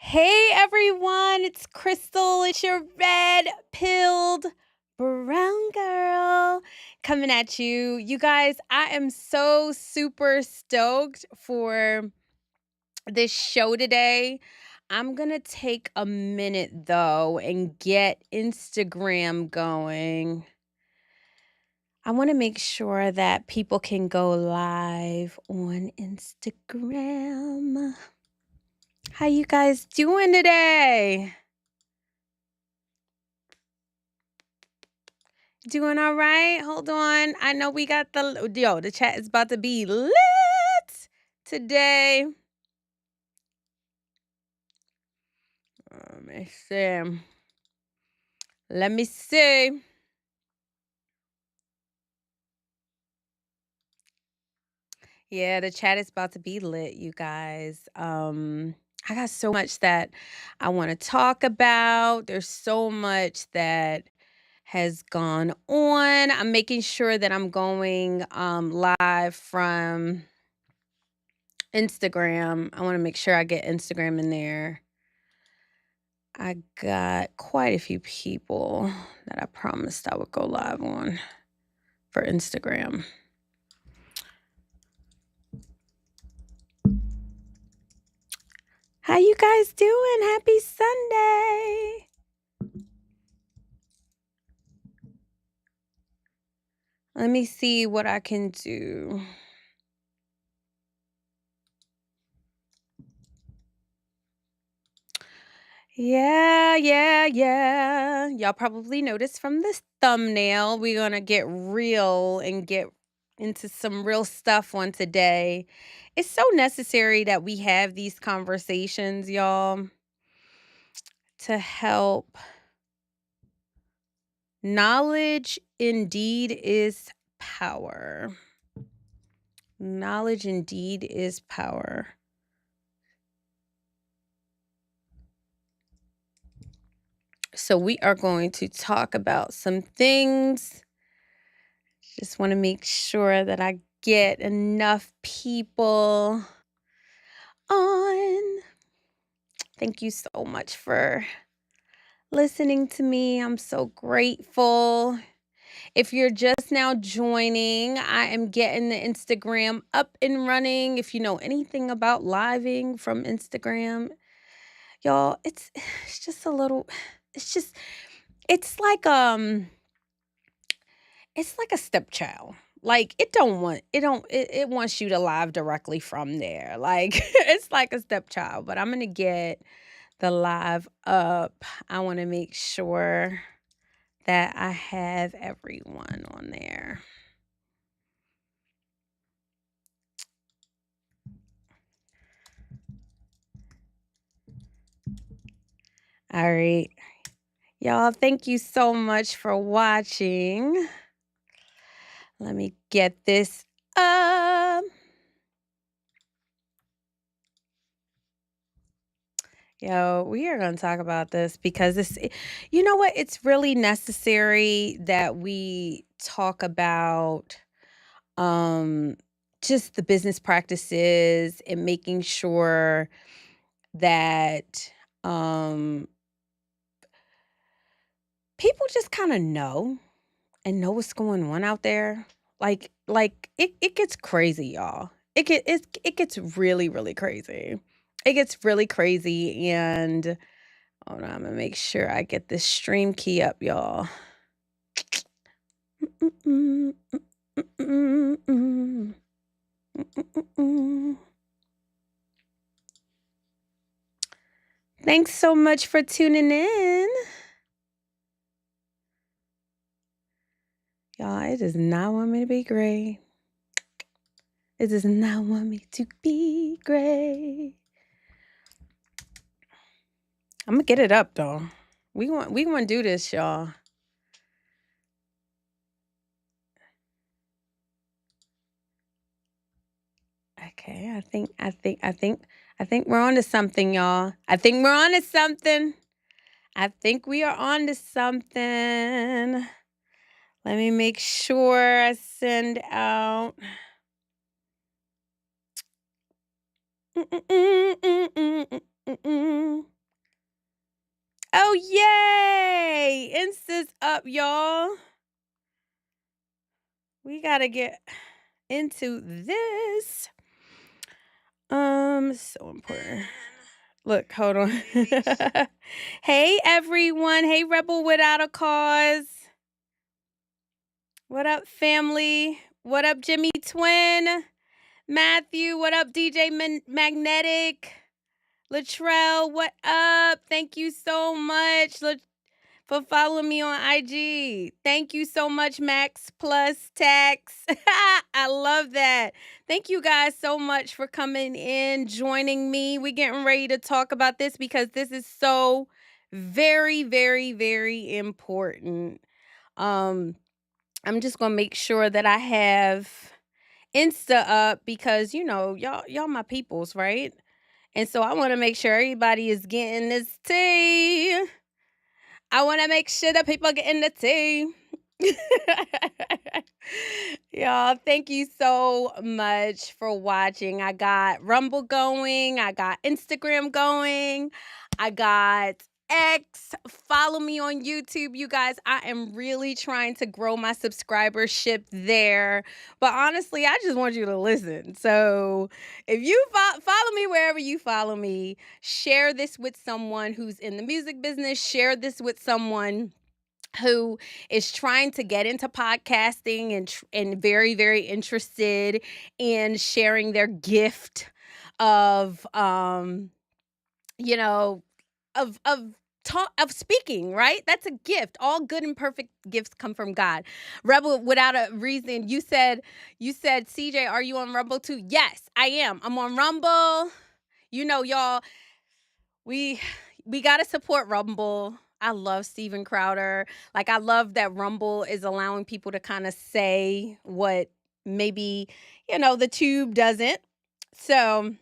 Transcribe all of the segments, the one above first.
Hey everyone, it's Crystal. It's your red pilled brown girl coming at you. You guys, I am so super stoked for this show today. I'm going to take a minute though and get Instagram going. I want to make sure that people can go live on Instagram. How you guys doing today? Doing all right? Hold on. I know we got the chat is about to be lit today. Let me see. Let me see. Yeah, the chat is about to be lit, you guys. I got so much that I want to talk about. There's so much that has gone on. I'm making sure that I'm going live from Instagram. I want to make sure I get Instagram in there. I got quite a few people that I promised I would go live on for Instagram. How you guys doing? Happy Sunday. Let me see what I can do. Yeah. Y'all probably noticed from this thumbnail, we're going to get real and get into some real stuff on today. It's so necessary that we have these conversations, y'all, to help. Knowledge indeed is power. Knowledge indeed is power. So we are going to talk about some things. Just want to make sure that I get enough people on. Thank you so much for listening to me. I'm so grateful. If you're just now joining, I am getting the Instagram up and running. If you know anything about living from Instagram, y'all, it's just a little it's just it's like a stepchild. Like it wants you to live directly from there. Like it's like a stepchild, but I'm going to get the live up. I want to make sure that I have everyone on there. All right. Y'all, thank you so much for watching. Let me get this up. Yo, we are going to talk about this because you know what? It's really necessary that we talk about um, just the business practices and making sure that um, people just kind of know and know what's going on out there. It gets crazy, y'all. It gets really, really crazy. It gets really crazy, and hold on, I'm gonna make sure I get this stream key up, y'all. Mm-mm, mm-mm, mm-mm, mm-mm. Thanks so much for tuning in. Y'all, it does not want me to be great. It does not want me to be great. I'm gonna get it up though. We want to do this, y'all. Okay, I think we're on to something, y'all. I think we're on to something. I think we are on to something. Let me make sure I send out. Oh, yay! Insta's up, y'all. We gotta get into this. So important. Look, hold on. Hey, everyone. Hey, Rebel Without a Cause. What up, family? What up, Jimmy Twin? Matthew, what up, DJ Magnetic? Latrell, what up? Thank you so much for following me on IG. Thank you so much, Max Plus Tax. I love that. Thank you guys so much for coming in, joining me. We're getting ready to talk about this because this is so very, very, very important. I'm just gonna make sure that I have Insta up because y'all my peoples, right? And so I want to make sure everybody is getting this tea. I want to make sure that people get in the tea. Y'all, thank you so much for watching. I got Rumble going. I got Instagram going. I got X. Follow me on YouTube, you guys. I am really trying to grow my subscribership there. But honestly, I just want you to listen. So if you follow me wherever you follow me, share this with someone who's in the music business. Share this with someone who is trying to get into podcasting and very, very interested in sharing their gift of you know of speaking, right? That's a gift. All good and perfect gifts come from God. Rebel Without a Reason, you said CJ, are you on Rumble too? Yes, I am. I'm on Rumble. Y'all, we gotta support Rumble. I love Steven Crowder. Like, I love that Rumble is allowing people to kind of say what maybe, the tube doesn't. So,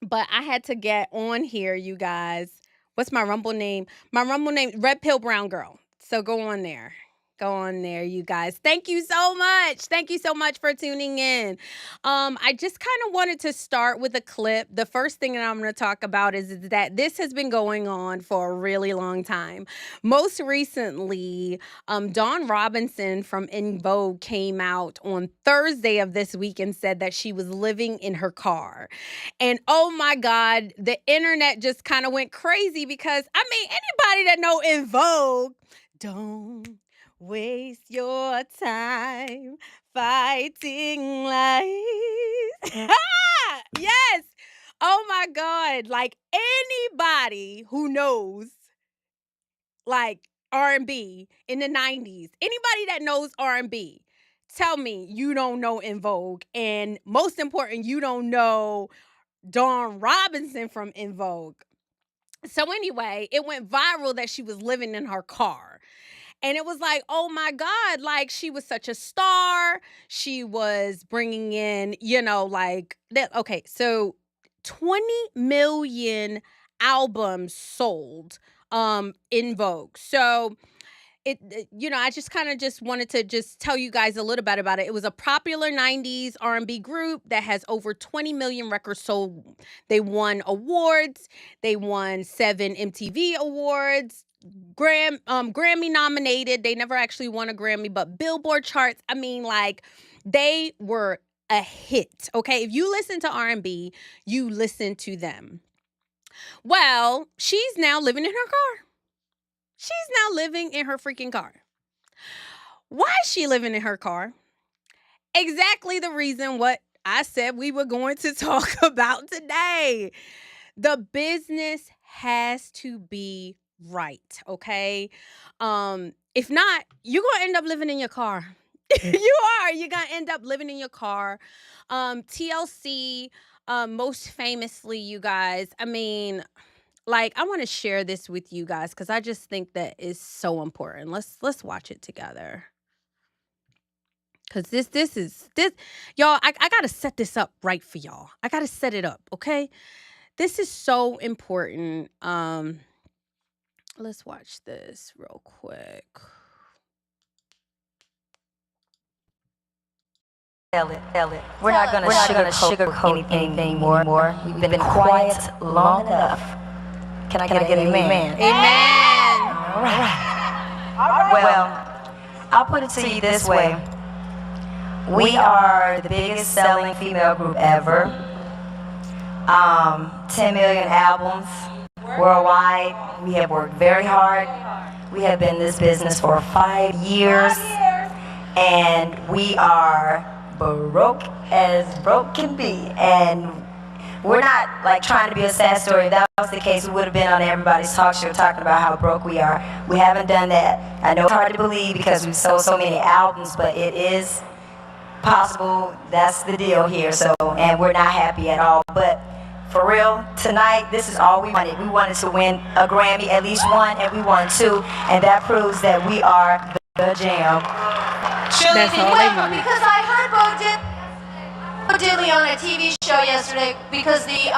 but I had to get on here, you guys. What's my Rumble name? My Rumble name, Red Pill Brown Girl. So go on there. Go on there, you guys. Thank you so much. Thank you so much for tuning in. I just kind of wanted to start with a clip. The first thing that I'm going to talk about is that this has been going on for a really long time. Most recently, Dawn Robinson from En Vogue came out on Thursday of this week and said that she was living in her car. And oh my God, the internet just kind of went crazy because, anybody that know En Vogue, don't waste your time fighting lies. Yes. Oh my God. Like, anybody who knows like R&B in the 90s, anybody that knows R&B, tell me you don't know En Vogue. And most important, you don't know Dawn Robinson from En Vogue. So anyway, it went viral that she was living in her car. And it was like, oh my God, like, she was such a star. She was bringing in, like that. Okay, so 20 million albums sold En Vogue. So I just kind of just wanted to just tell you guys a little bit about it. It was a popular 90s R&B group that has over 20 million records sold. They won awards. They won 7 MTV awards. Grammy nominated. They never actually won a Grammy, but Billboard charts. They were a hit. Okay, if you listen to R&B, you listen to them. Well, she's now living in her car. She's now living in her freaking car. Why is she living in her car? Exactly the reason what I said we were going to talk about today. The business has to be right, okay? If not, you're going to end up living in your car. You're going to end up living in your car. TLC, most famously, you guys, I want to share this with you guys because I just think that is so important. Let's watch it together. Because this y'all, I gotta set this up right for y'all. I gotta set it up, okay? This is so important. Let's watch this real quick. Tell it. We're not gonna sugarcoat anything more. We've been quiet long enough. Can I get an amen? Amen. All right. Well, I'll put it to you this way. We are the biggest selling female group ever. 10 million albums worldwide. We have worked very hard. We have been in this business for 5 years. And we are broke as broke can be. And we're not like trying to be a sad story. If that was the case, we would have been on everybody's talk show talking about how broke we are. We haven't done that. I know it's hard to believe because we've sold so many albums, but it is possible. That's the deal here. So, and we're not happy at all. But for real, tonight, this is all we wanted. We wanted to win a Grammy, at least one, and we won two. And that proves that we are the jam. That's all they wanted. Because I heard Bo Diddley on a TV show yesterday because the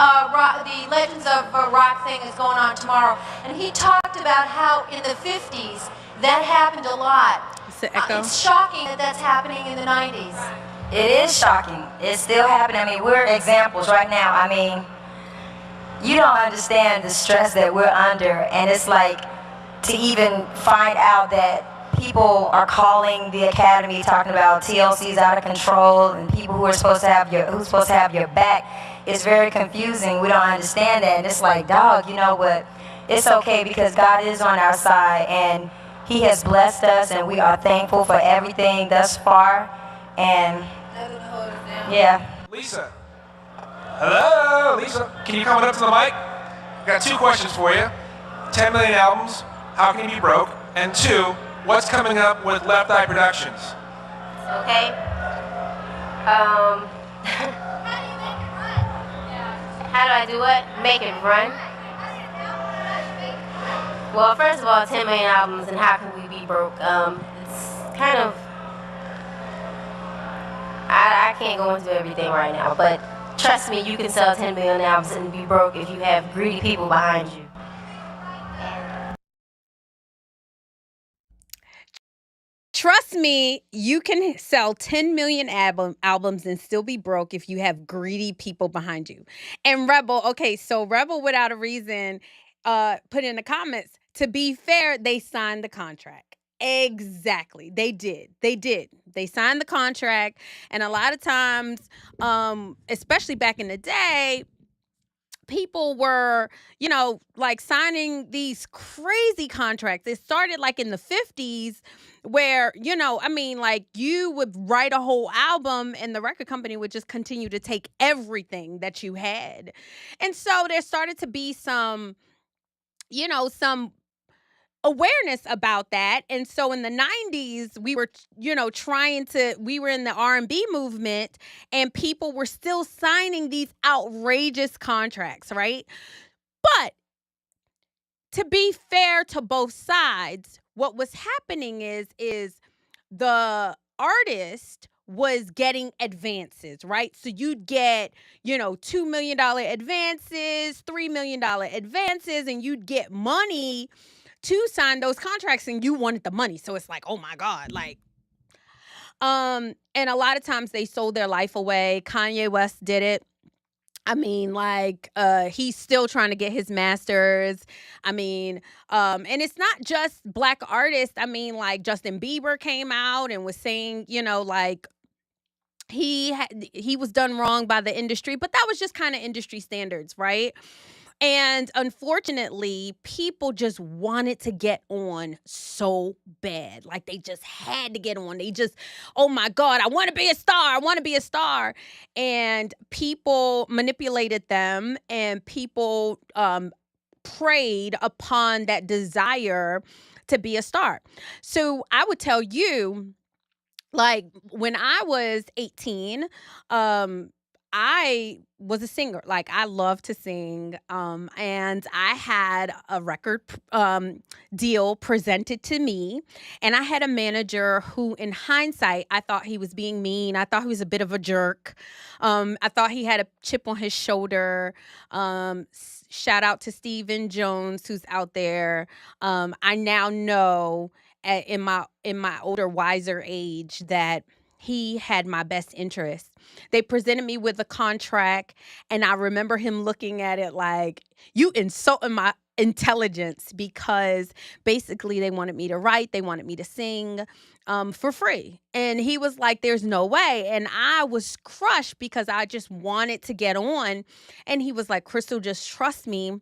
Legends of Rock thing is going on tomorrow, and he talked about how in the 50s that happened a lot. It's shocking that that's happening in the 90s. It is shocking. It's still happening. I mean, we're examples right now. I mean, you don't understand the stress that we're under, and it's like to even find out that people are calling the Academy talking about TLC's out of control and people who are supposed to have your back. It's very confusing. We don't understand that, and it's like, dog, you know what? It's okay because God is on our side, and He has blessed us, and we are thankful for everything thus far. And yeah. Lisa. Hello, Lisa. Can you come up to the mic? I've got two questions for you. 10 million albums. How can you be broke? And two, what's coming up with Left Eye Productions? Okay. How do I do what? Make it run? Well, first of all, 10 million albums, and how can we be broke? It's kind of... I can't go into everything right now, but trust me, you can sell 10 million albums and be broke if you have greedy people behind you. Trust me, you can sell 10 million albums and still be broke if you have greedy people behind you. And Rebel, okay, so Rebel Without a Reason put in the comments, to be fair, they signed the contract. Exactly. They did. They signed the contract. And a lot of times, especially back in the day, people were, like signing these crazy contracts. It started like in the 50s where, like you would write a whole album and the record company would just continue to take everything that you had. And so there started to be some awareness about that. And so in the 90s, we were, we were in the R&B movement and people were still signing these outrageous contracts, right? But to be fair to both sides, what was happening is the artist was getting advances, right? So you'd get, $2 million advances, $3 million advances, and you'd get money to sign those contracts, and you wanted the money. So it's like, oh my God, and a lot of times they sold their life away. Kanye West did it. He's still trying to get his masters. And it's not just black artists. Justin Bieber came out and was saying, he was done wrong by the industry, but that was just kind of industry standards, right? And unfortunately, people just wanted to get on so bad. Like they just had to get on. They just, oh my God, I want to be a star. I want to be a star. And people manipulated them, and people preyed upon that desire to be a star. So I would tell you, like when I was 18, I was a singer. Like I love to sing. And I had a record deal presented to me, and I had a manager who, in hindsight, I thought he was being mean. I thought he was a bit of a jerk. I thought he had a chip on his shoulder. Shout out to Stephen Jones, who's out there. I now know in my older, wiser age that he had my best interest. They presented me with a contract, and I remember him looking at it like, you insulting intelligence, because basically they wanted me to write, they wanted me to sing for free. And he was like, there's no way. And I was crushed because I just wanted to get on. And he was like, Crystal, just trust me.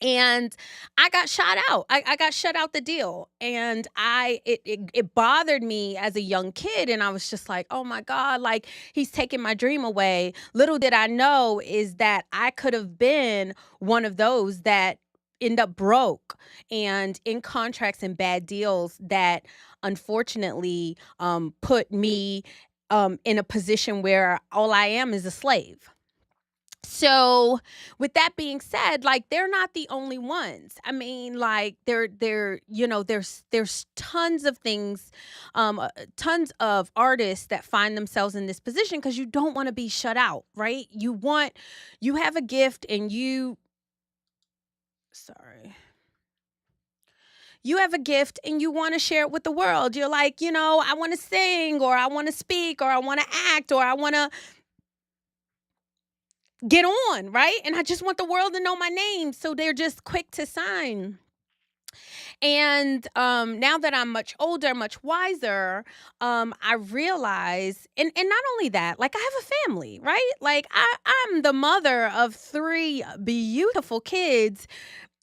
And I got shot out. I got shut out the deal. And it bothered me as a young kid. And I was just like, oh my God, like he's taking my dream away. Little did I know is that I could have been one of those that end up broke and in contracts and bad deals that unfortunately put me in a position where all I am is a slave. So with that being said, like they're not the only ones. I mean, like there's tons of things, tons of artists that find themselves in this position because you don't want to be shut out, right? You have a gift and you have a gift and you want to share it with the world. You're like, I want to sing, or I want to speak, or I want to act, or I want to get on, right? And I just want the world to know my name. So they're just quick to sign. And now that I'm much older, much wiser, I realize, and not only that, like I have a family, right? Like I'm the mother of 3 beautiful kids,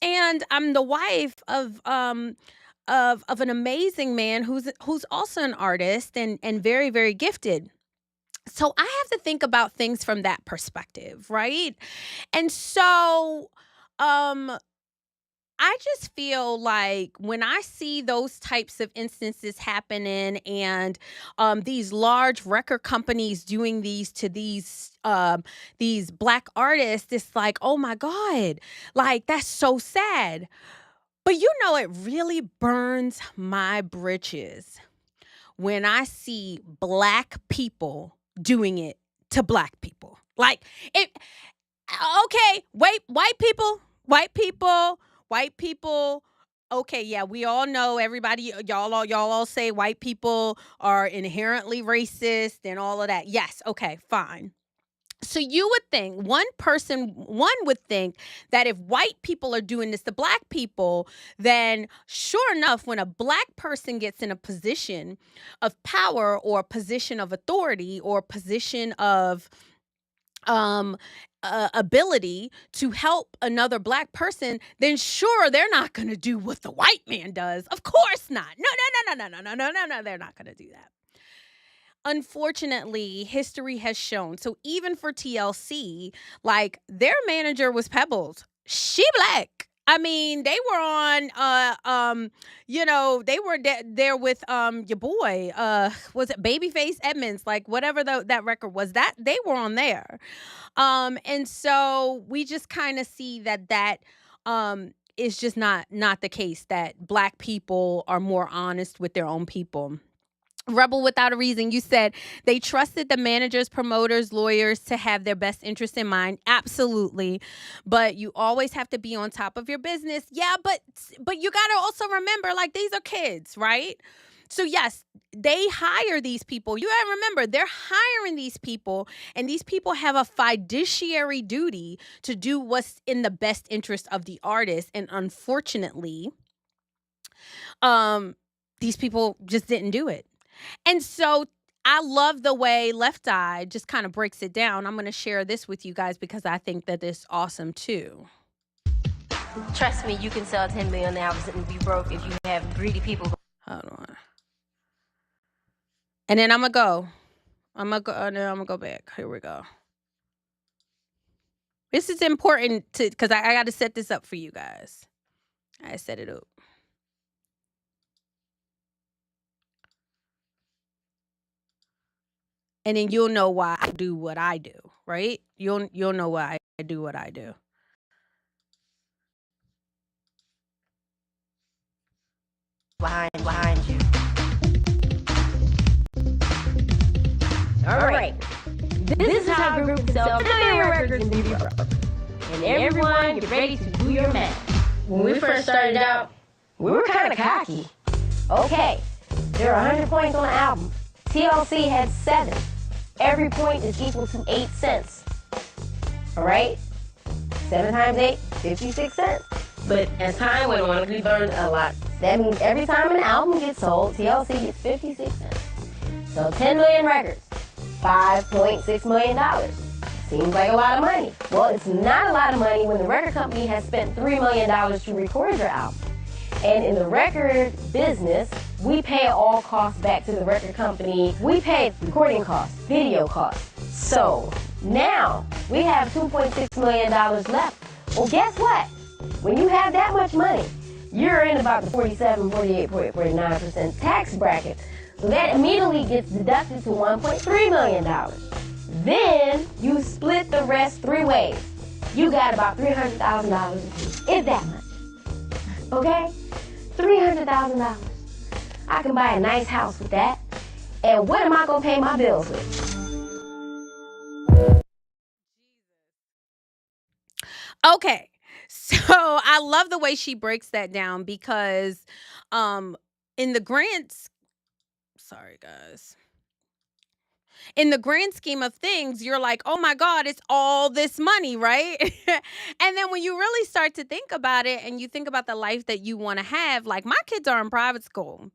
and I'm the wife of an amazing man who's also an artist and very, very gifted. So I have to think about things from that perspective, right? And so I just feel like when I see those types of instances happening and these large record companies doing these to these Black artists, it's like, oh my God, like that's so sad. But it really burns my britches when I see Black people doing it to Black people. Like it. Okay, wait, white people. Okay, yeah, we all know, everybody, y'all all say white people are inherently racist and all of that. Yes, okay, fine. So you would think, one would think that if white people are doing this to Black people, then sure enough, when a Black person gets in a position of power or a position of authority or a position of ability to help another Black person, then sure, they're not going to do what the white man does. Of course not. No, they're not going to do that. Unfortunately, history has shown. So even for TLC, like their manager was Pebbles. She Black. I mean, they were on, they were there with your boy, was it Babyface Edmonds, like whatever that record was, that they were on there, and so we just kind of see that is just not the case, that Black people are more honest with their own people. Rebel Without a Reason, you said they trusted the managers, promoters, lawyers to have their best interest in mind. Absolutely. But you always have to be on top of your business. Yeah, but you got to also remember, like, these are kids, right? So yes, they hire these people. You got to remember, they're hiring these people, and these people have a fiduciary duty to do what's in the best interest of the artist. And unfortunately, these people just didn't do it. And so I love the way Left Eye just kind of breaks it down. I'm going to share this with you guys because I think that it's awesome too. Trust me, you can sell 10 million albums and be broke if you have greedy people. Hold on. And then I'm going to go back. Here we go. This is important because I got to set this up for you guys. I set it up. And then you'll know why I do what I do, right? You'll know why I do what I do. Behind you. All right. This is how a group can sell 10 million records and be broke. And everyone, get ready to do your math. When we first started out, we were kind of cocky. Okay, there are 100 points on an album. TLC had 7. Every point is equal to 8 cents. All right? 7 times 8, 56 cents. But as time went on, we learned a lot. That means every time an album gets sold, TLC gets 56 cents. So 10 million records, $5.6 million. Seems like a lot of money. Well, it's not a lot of money when the record company has spent $3 million to record your album. And in the record business, we pay all costs back to the record company. We pay recording costs, video costs. So now we have $2.6 million left. Well, guess what? When you have that much money, you're in about the 47, 48, 49% tax bracket. So that immediately gets deducted to $1.3 million. Then you split the rest 3 ways. You got about $300,000 apiece, if that much. Okay? $300,000. I can buy a nice house with that. And what am I gonna pay my bills with? Okay. So I love the way she breaks that down because in the sorry guys. In the grand scheme of things, you're like, oh my God, it's all this money, right? And then when you really start to think about it and you think about the life that you want to have, like my kids are in private school.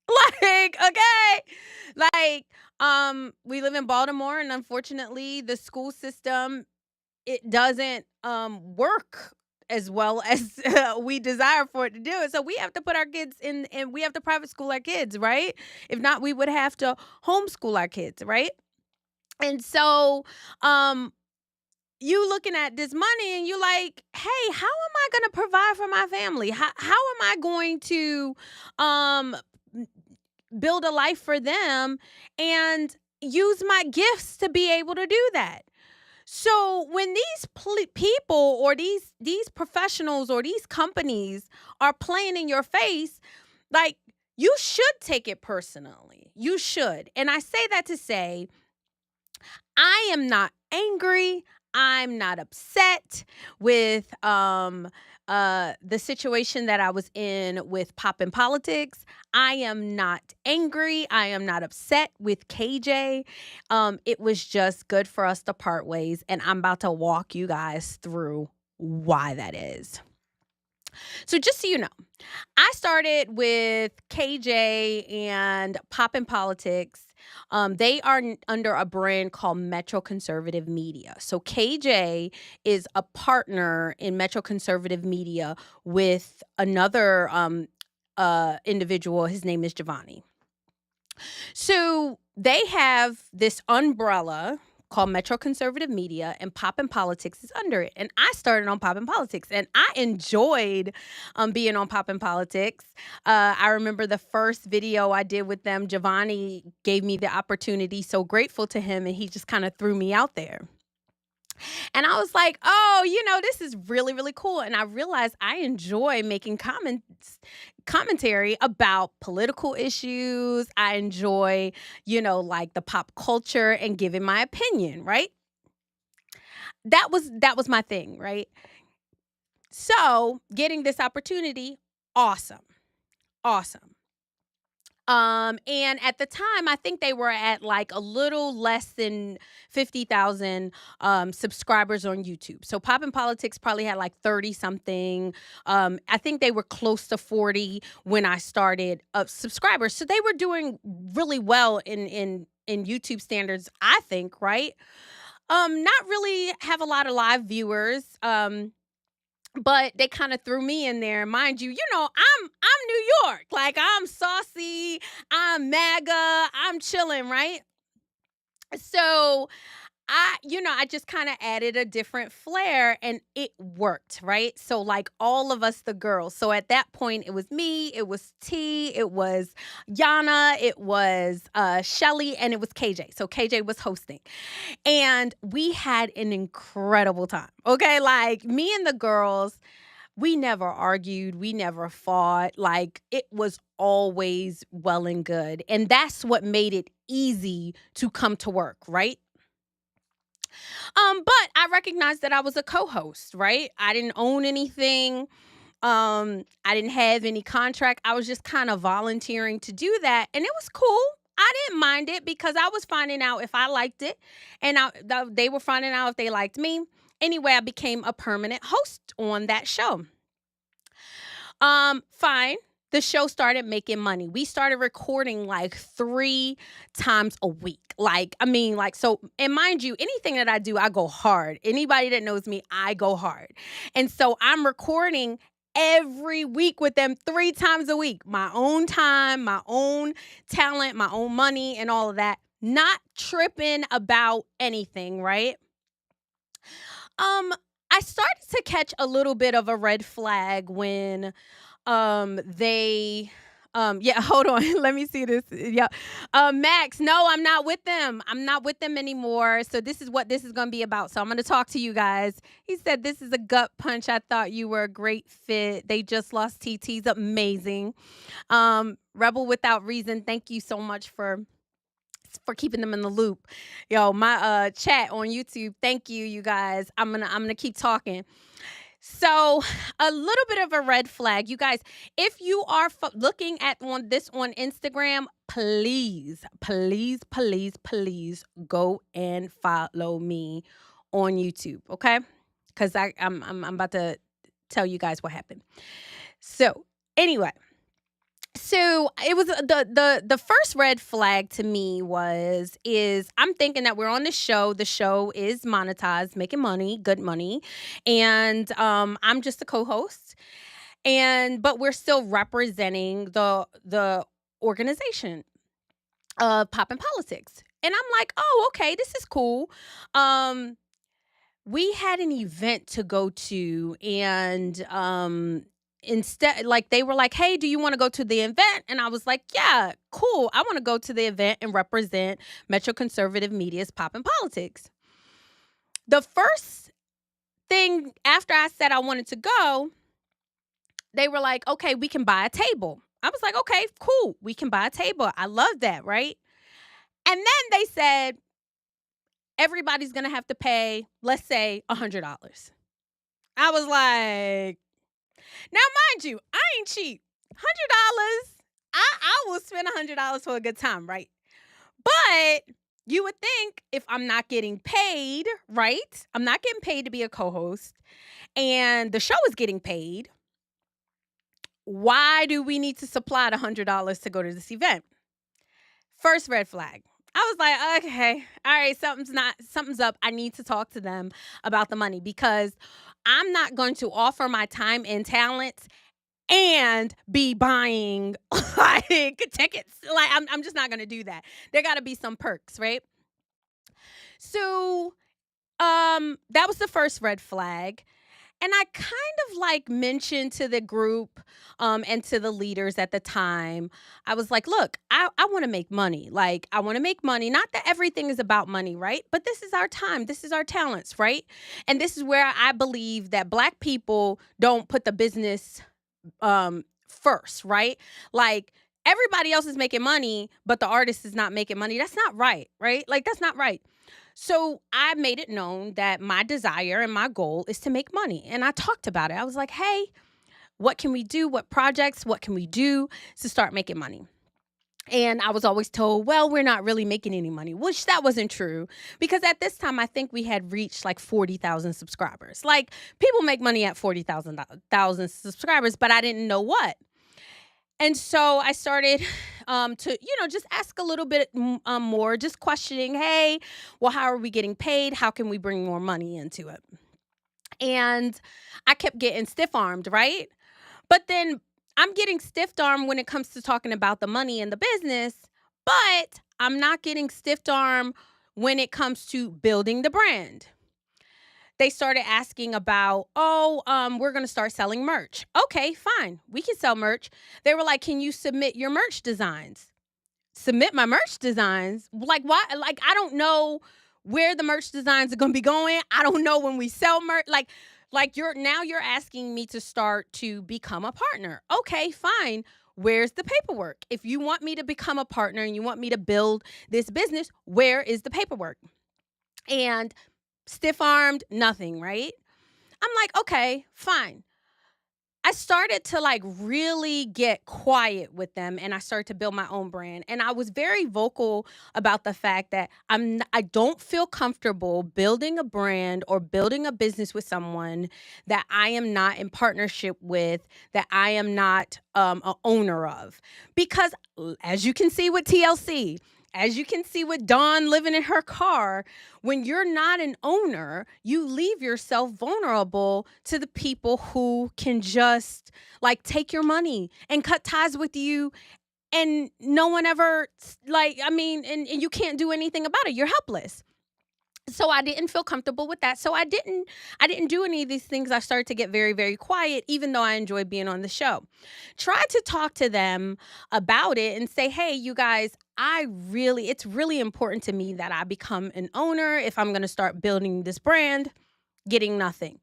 Like, okay. Like, we live in Baltimore and unfortunately the school system, it doesn't work as well as we desire for it to do it. So we have to put our kids in and we have to private school our kids, right? If not, we would have to homeschool our kids, right? And so you looking at this money and you like, hey, how am I going to provide for my family? How am I going to build a life for them and use my gifts to be able to do that? So when these people or these professionals or these companies are playing in your face, like you should take it personally. You should. And I say that to say, I am not angry. I'm not upset with the situation that I was in with Poppin' Politics. I am not angry. I am not upset with KJ. It was just good for us to part ways, and I'm about to walk you guys through why that is. So just so you know, I started with KJ and Poppin' Politics. They are under a brand called Metro Conservative Media. So KJ is a partner in Metro Conservative Media with another individual. His name is Giovanni. So they have this umbrella called Metro Conservative Media, and Poppin' Politics is under it. And I started on Poppin' Politics, and I enjoyed being on Poppin' Politics. I remember the first video I did with them, Giovanni gave me the opportunity, so grateful to him, and he just kind of threw me out there. And I was like, oh, this is really, really cool. And I realized I enjoy making commentary about political issues. I enjoy, like the pop culture and giving my opinion, right? That was my thing, right? So getting this opportunity, awesome. And at the time, I think they were at like a little less than 50,000 subscribers on YouTube. So Poppin' Politics probably had like 30 something. I think they were close to 40 when I started subscribers. So they were doing really well in YouTube standards, I think, right? Not really have a lot of live viewers. But they kind of threw me in there. Mind you, I'm New York. Like, I'm saucy, I'm MAGA, I'm chilling, right? So I just kind of added a different flair and it worked, right? So like all of us, the girls. So at that point, it was me, it was T, it was Yana, it was Shelly, and it was KJ. So KJ was hosting. And we had an incredible time, okay? Like me and the girls, we never argued, we never fought. Like it was always well and good. And that's what made it easy to come to work, right? But I recognized that I was a co-host, right? I didn't own anything. I didn't have any contract. I was just kind of volunteering to do that. And it was cool. I didn't mind it because I was finding out if I liked it. And they were finding out if they liked me. Anyway, I became a permanent host on that show. Fine. The show started making money. We started recording like 3 times a week. So, and mind you, anything that I do, I go hard. Anybody that knows me, I go hard. And so I'm recording every week with them 3 times a week. My own time, my own talent, my own money, and all of that. Not tripping about anything, right? I started to catch a little bit of a red flag when they yeah, hold on. Let me see this. Yeah. Max, no, I'm not with them. I'm not with them anymore. So this is what this is going to be about. So I'm going to talk to you guys. He said, this is a gut punch. I thought you were a great fit. They just lost TT's amazing. Rebel Without Reason. Thank you so much for keeping them in the loop. Yo, my chat on YouTube. Thank you, you guys. I'm gonna keep talking. So, a little bit of a red flag, you guys. If you are looking at this on Instagram, please go and follow me on YouTube, okay? Because I'm about to tell you guys what happened. So, anyway. So it was the first red flag to me is I'm thinking that we're on the show. The show is monetized, making money, good money, and I'm just a co-host, but we're still representing the organization of Poppin' Politics, and I'm like, oh, okay, this is cool. We had an event to go to, and instead, like, they were like, hey, do you want to go to the event? And I was like, yeah, cool. I want to go to the event and represent Metro Conservative Media's Poppin' Politics. The first thing after I said I wanted to go, they were like, okay, we can buy a table. I was like, okay, cool. We can buy a table. I love that, right? And then they said, everybody's going to have to pay, let's say, $100. I was like, now, mind you, I ain't cheap. $100, I will spend $100 for a good time, right? But you would think if I'm not getting paid, right? I'm not getting paid to be a co-host, and the show is getting paid. Why do we need to supply the $100 to go to this event? First red flag. I was like, okay, all right, something's up. I need to talk to them about the money, because I'm not going to offer my time and talents and be buying like tickets. Like, I'm just not going to do that. There got to be some perks, right? So, that was the first red flag. And I kind of like mentioned to the group and to the leaders at the time, I was like, look, I want to make money. Like, I want to make money. Not that everything is about money, right? But this is our time. This is our talents, right? And this is where I believe that Black people don't put the business first, right? Like, everybody else is making money, but the artist is not making money. That's not right, right? Like, that's not right. So I made it known that my desire and my goal is to make money. And I talked about it. I was like, hey, what can we do? What projects? What can we do to start making money? And I was always told, well, we're not really making any money, which that wasn't true. Because at this time, I think we had reached like 40,000 subscribers. Like, people make money at 40,000 subscribers, but I didn't know what. And so I started to, just ask a little bit more, just questioning, hey, well, how are we getting paid? How can we bring more money into it? And I kept getting stiff-armed, right? But then I'm getting stiff-armed when it comes to talking about the money and the business, but I'm not getting stiff-armed when it comes to building the brand. They started asking about, we're going to start selling merch. Okay, fine. We can sell merch. They were like, can you submit your merch designs? Submit my merch designs? Like, why? Like, I don't know where the merch designs are going to be going. I don't know when we sell merch. Like you're asking me to start to become a partner. Okay, fine. Where's the paperwork? If you want me to become a partner and you want me to build this business, where is the paperwork? And stiff-armed, nothing, right? I'm like, okay, fine. I started to like really get quiet with them, and I started to build my own brand. And I was very vocal about the fact that I don't feel comfortable building a brand or building a business with someone that I am not in partnership with, that I am not a owner of. Because as you can see with TLC, as you can see with Dawn living in her car, when you're not an owner, you leave yourself vulnerable to the people who can just like take your money and cut ties with you. And no one ever, like, I mean, and you can't do anything about it. You're helpless. So I didn't feel comfortable with that. So I didn't do any of these things. I started to get very, very quiet, even though I enjoyed being on the show. Try to talk to them about it and say, hey, you guys, it's really important to me that I become an owner if I'm going to start building this brand. Getting nothing.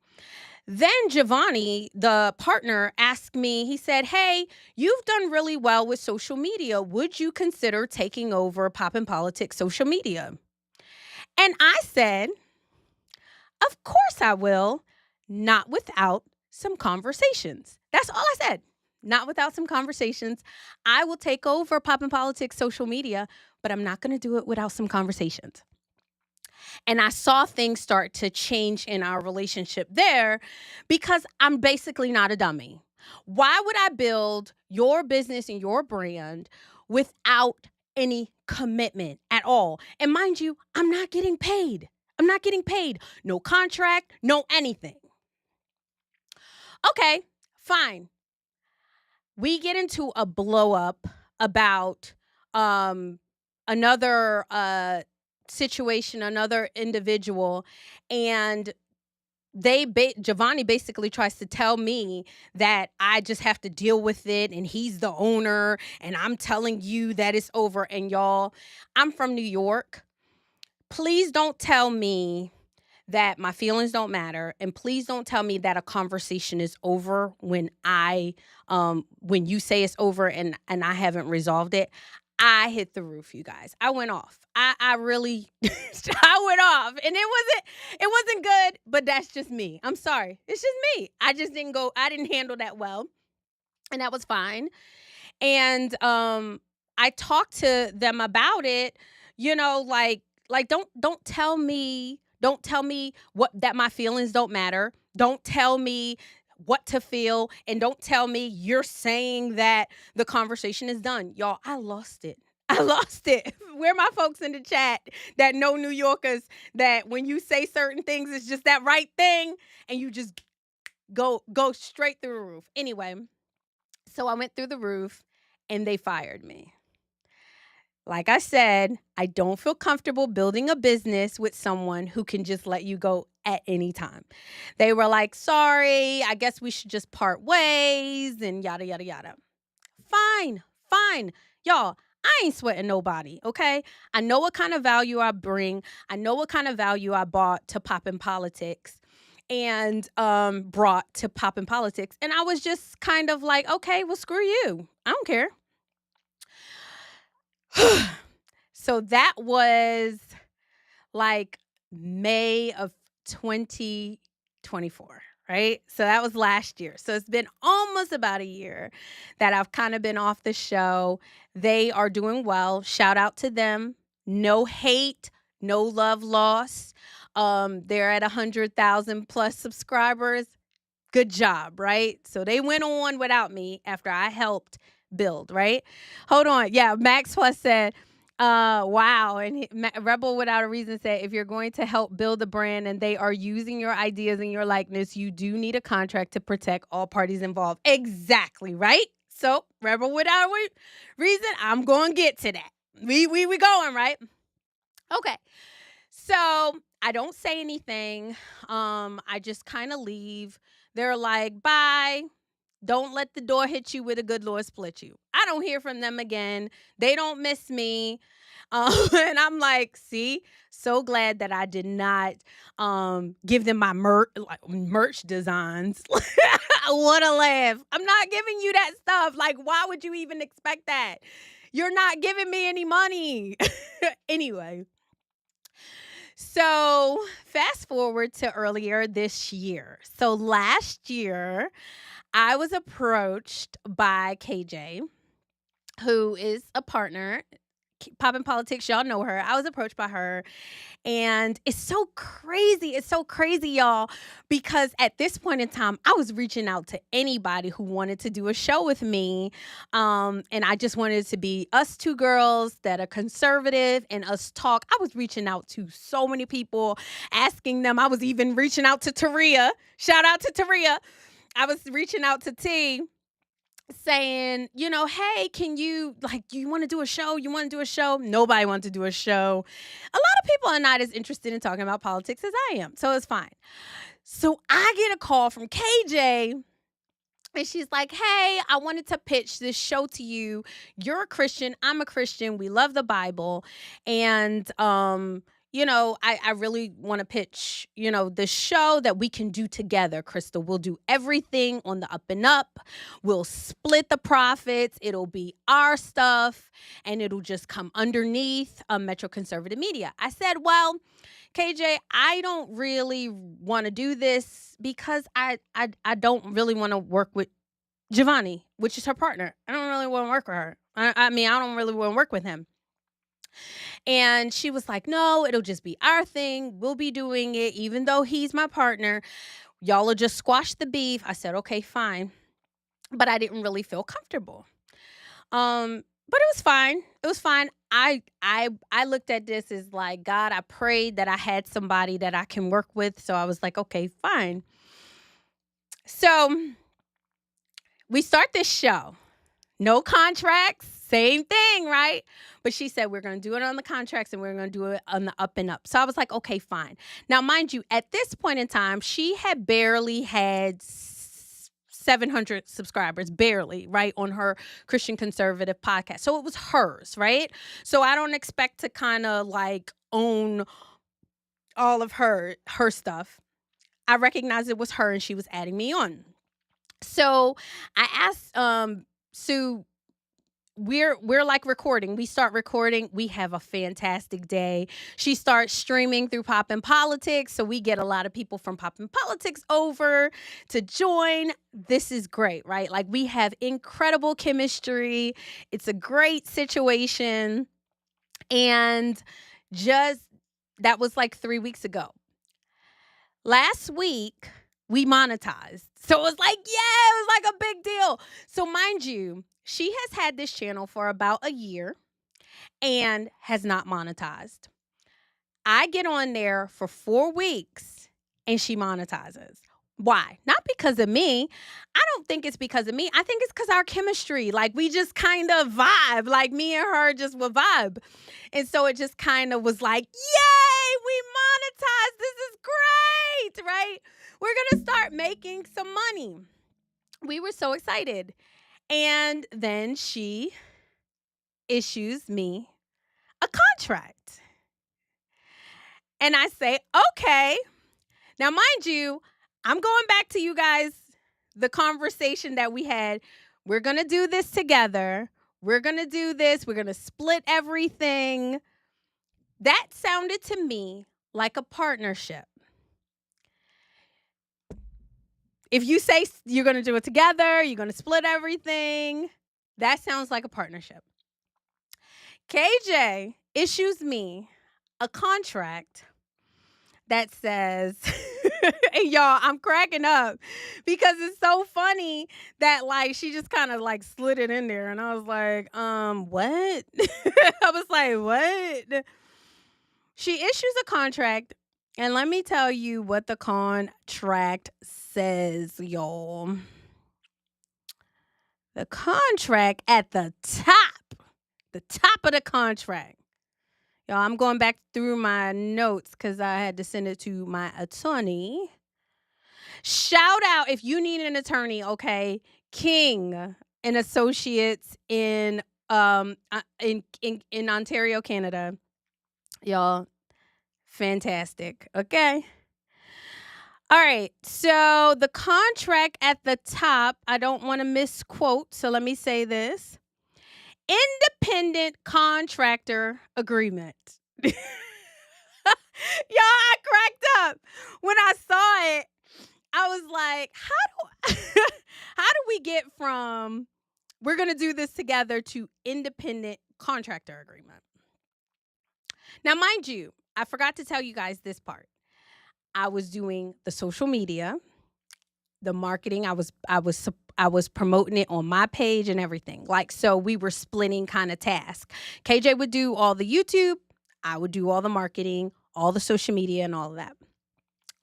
Then Giovanni, the partner, asked me, he said, hey, you've done really well with social media. Would you consider taking over Poppin' Politics social media? And I said, of course I will, not without some conversations. That's all I said. Not without some conversations. I will take over Poppin' Politics social media, but I'm not going to do it without some conversations. And I saw things start to change in our relationship there because I'm basically not a dummy. Why would I build your business and your brand without any commitment at all? And mind you, I'm not getting paid. I'm not getting paid. No contract, no anything. Okay, fine. We get into a blow up about another situation, another individual, and Giovanni basically tries to tell me that I just have to deal with it and he's the owner and I'm telling you that it's over. And y'all, I'm from New York. Please don't tell me that my feelings don't matter, and please don't tell me that a conversation is over when when you say it's over and I haven't resolved it. I hit the roof, you guys. I went off. I really I went off, and it wasn't good, but that's just me. I'm sorry. It's just me. I didn't handle that well, and that was fine. And I talked to them about it, like don't tell me what that my feelings don't matter. Don't tell me what to feel, and don't tell me you're saying that the conversation is done. Y'all, I lost it. Where are my folks in the chat that know New Yorkers, that when you say certain things, it's just that right thing and you just go straight through the roof. Anyway, so I went through the roof and they fired me. Like I said, I don't feel comfortable building a business with someone who can just let you go at any time. They were like, sorry, I guess we should just part ways and yada, yada, yada. Fine. Y'all, I ain't sweating nobody, okay? I know what kind of value I bring. I know what kind of value I brought to Poppin' Politics and brought to Poppin' Politics. And I was just kind of like, okay, well, screw you. I don't care. So that was like May of 2024, right? So that was last year. So it's been almost about a year that I've kind of been off the show. They are doing well. Shout out to them. No hate, no love lost. They're at 100,000 plus subscribers. Good job, right? So they went on without me after I helped build, right? Hold on. Yeah, Max Plus said, wow. And Rebel Without a Reason said, if you're going to help build a brand and they are using your ideas and your likeness, you do need a contract to protect all parties involved. Exactly, right? So Rebel Without a Reason, I'm going to get to that. We going, right? Okay. So I don't say anything. I just kind of leave. They're like, bye. Don't let the door hit you with a good Lord split you. I don't hear from them again. They don't miss me. And I'm like, see, so glad that I did not give them my merch designs. What a laugh. I'm not giving you that stuff. Like, why would you even expect that? You're not giving me any money. Anyway. So fast forward to earlier this year. So last year, I was approached by KJ, who is a partner. Poppin' Politics, y'all know her. I was approached by her, and it's so crazy. It's so crazy, y'all, because at this point in time, I was reaching out to anybody who wanted to do a show with me. And I just wanted it to be us two girls that are conservative and us talk. I was reaching out to so many people, asking them. I was even reaching out to Taria. Shout out to Taria. I was reaching out to T, saying, hey, can you, you want to do a show? You want to do a show? Nobody wanted to do a show. A lot of people are not as interested in talking about politics as I am, so it's fine. So I get a call from KJ, and she's like, hey, I wanted to pitch this show to you. You're a Christian. I'm a Christian. We love the Bible. And, I really want to pitch, the show that we can do together, Crystal. We'll do everything on the up and up. We'll split the profits. It'll be our stuff, and it'll just come underneath Metro Conservative Media. I said, well, KJ, I don't really want to do this because I don't really want to work with Giovanni, which is her partner. I don't really want to work with her. I don't really want to work with him. And she was like, no, it'll just be our thing. We'll be doing it, even though he's my partner. Y'all will just squash the beef. I said, okay, fine. But I didn't really feel comfortable. But it was fine. It was fine. I looked at this as like, God, I prayed that I had somebody that I can work with. So I was like, okay, fine. So we start this show. No contracts, same thing, right? But she said, we're going to do it on the contracts and we're going to do it on the up and up. So I was like, okay, fine. Now, mind you, at this point in time, she had barely had 700 subscribers, barely, right, on her Christian conservative podcast. So it was hers, right? So I don't expect to kind of like own all of her stuff. I recognized it was her and she was adding me on. So I asked Sue, we're like recording. We start recording. We have a fantastic day. She starts streaming through Poppin' Politics. So we get a lot of people from Poppin' Politics over to join. This is great, right? Like we have incredible chemistry. It's a great situation. And that was like 3 weeks ago. Last week, we monetized. So it was like, yeah, it was like a big deal. So mind you, she has had this channel for about a year and has not monetized. I get on there for 4 weeks and she monetizes. Why? Not because of me. I don't think it's because of me. I think it's because our chemistry, like we just kind of vibe, like me and her just will vibe. And so it just kind of was like, yay, we monetized. This is great, right? We're going to start making some money. We were so excited. And then she issues me a contract. And I say, okay. Now, mind you, I'm going back to you guys, the conversation that we had. We're going to do this together. We're going to do this. We're going to split everything. That sounded to me like a partnership. If you say you're going to do it together, you're going to split everything, that sounds like a partnership. KJ issues me a contract that says, and y'all, I'm cracking up because it's so funny that like she just kind of like slid it in there. And I was like, what? I was like, what? She issues a contract. And let me tell you what the contract says, y'all. The contract at the top of the contract. Y'all, I'm going back through my notes because I had to send it to my attorney. Shout out if you need an attorney, okay? King and Associates in Ontario, Canada. Y'all, fantastic. Okay. All right. So the contract at the top, I don't want to misquote. So let me say this. Independent contractor agreement. Y'all, I cracked up. When I saw it, I was like, How do we get from we're going to do this together to independent contractor agreement? Now, mind you, I forgot to tell you guys this part. I was doing the social media, the marketing. I was promoting it on my page and everything. Like, so we were splitting kind of tasks. KJ would do all the YouTube. I would do all the marketing, all the social media and all of that.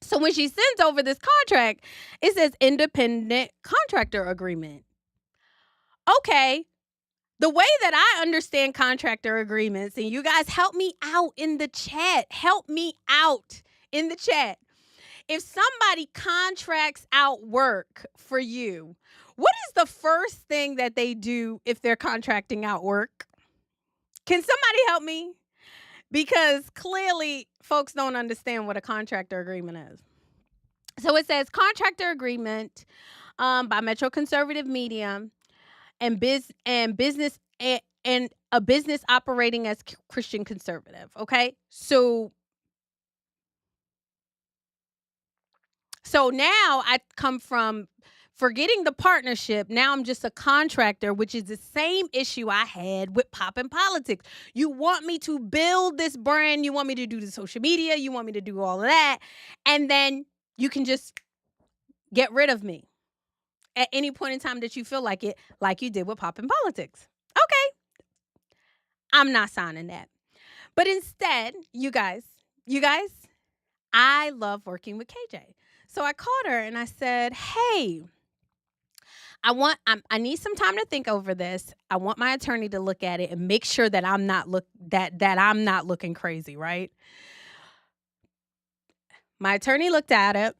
So when she sends over this contract, it says independent contractor agreement. Okay. The way that I understand contractor agreements, and you guys help me out in the chat. Help me out in the chat. If somebody contracts out work for you, what is the first thing that they do if they're contracting out work? Can somebody help me? Because clearly folks don't understand what a contractor agreement is. So it says contractor agreement by Metro Conservative Media and business and a business operating as Christian conservative. Okay. So now I come from forgetting the partnership. Now I'm just a contractor, which is the same issue I had with Poppin' Politics. You want me to build this brand. You want me to do the social media. You want me to do all of that. And then you can just get rid of me at any point in time that you feel like it, like you did with Poppin' Politics. Okay. I'm not signing that. But instead, you guys, I love working with KJ. So I called her and I said, hey, I need some time to think over this. I want my attorney to look at it and make sure that I'm not looking crazy, right? My attorney looked at it,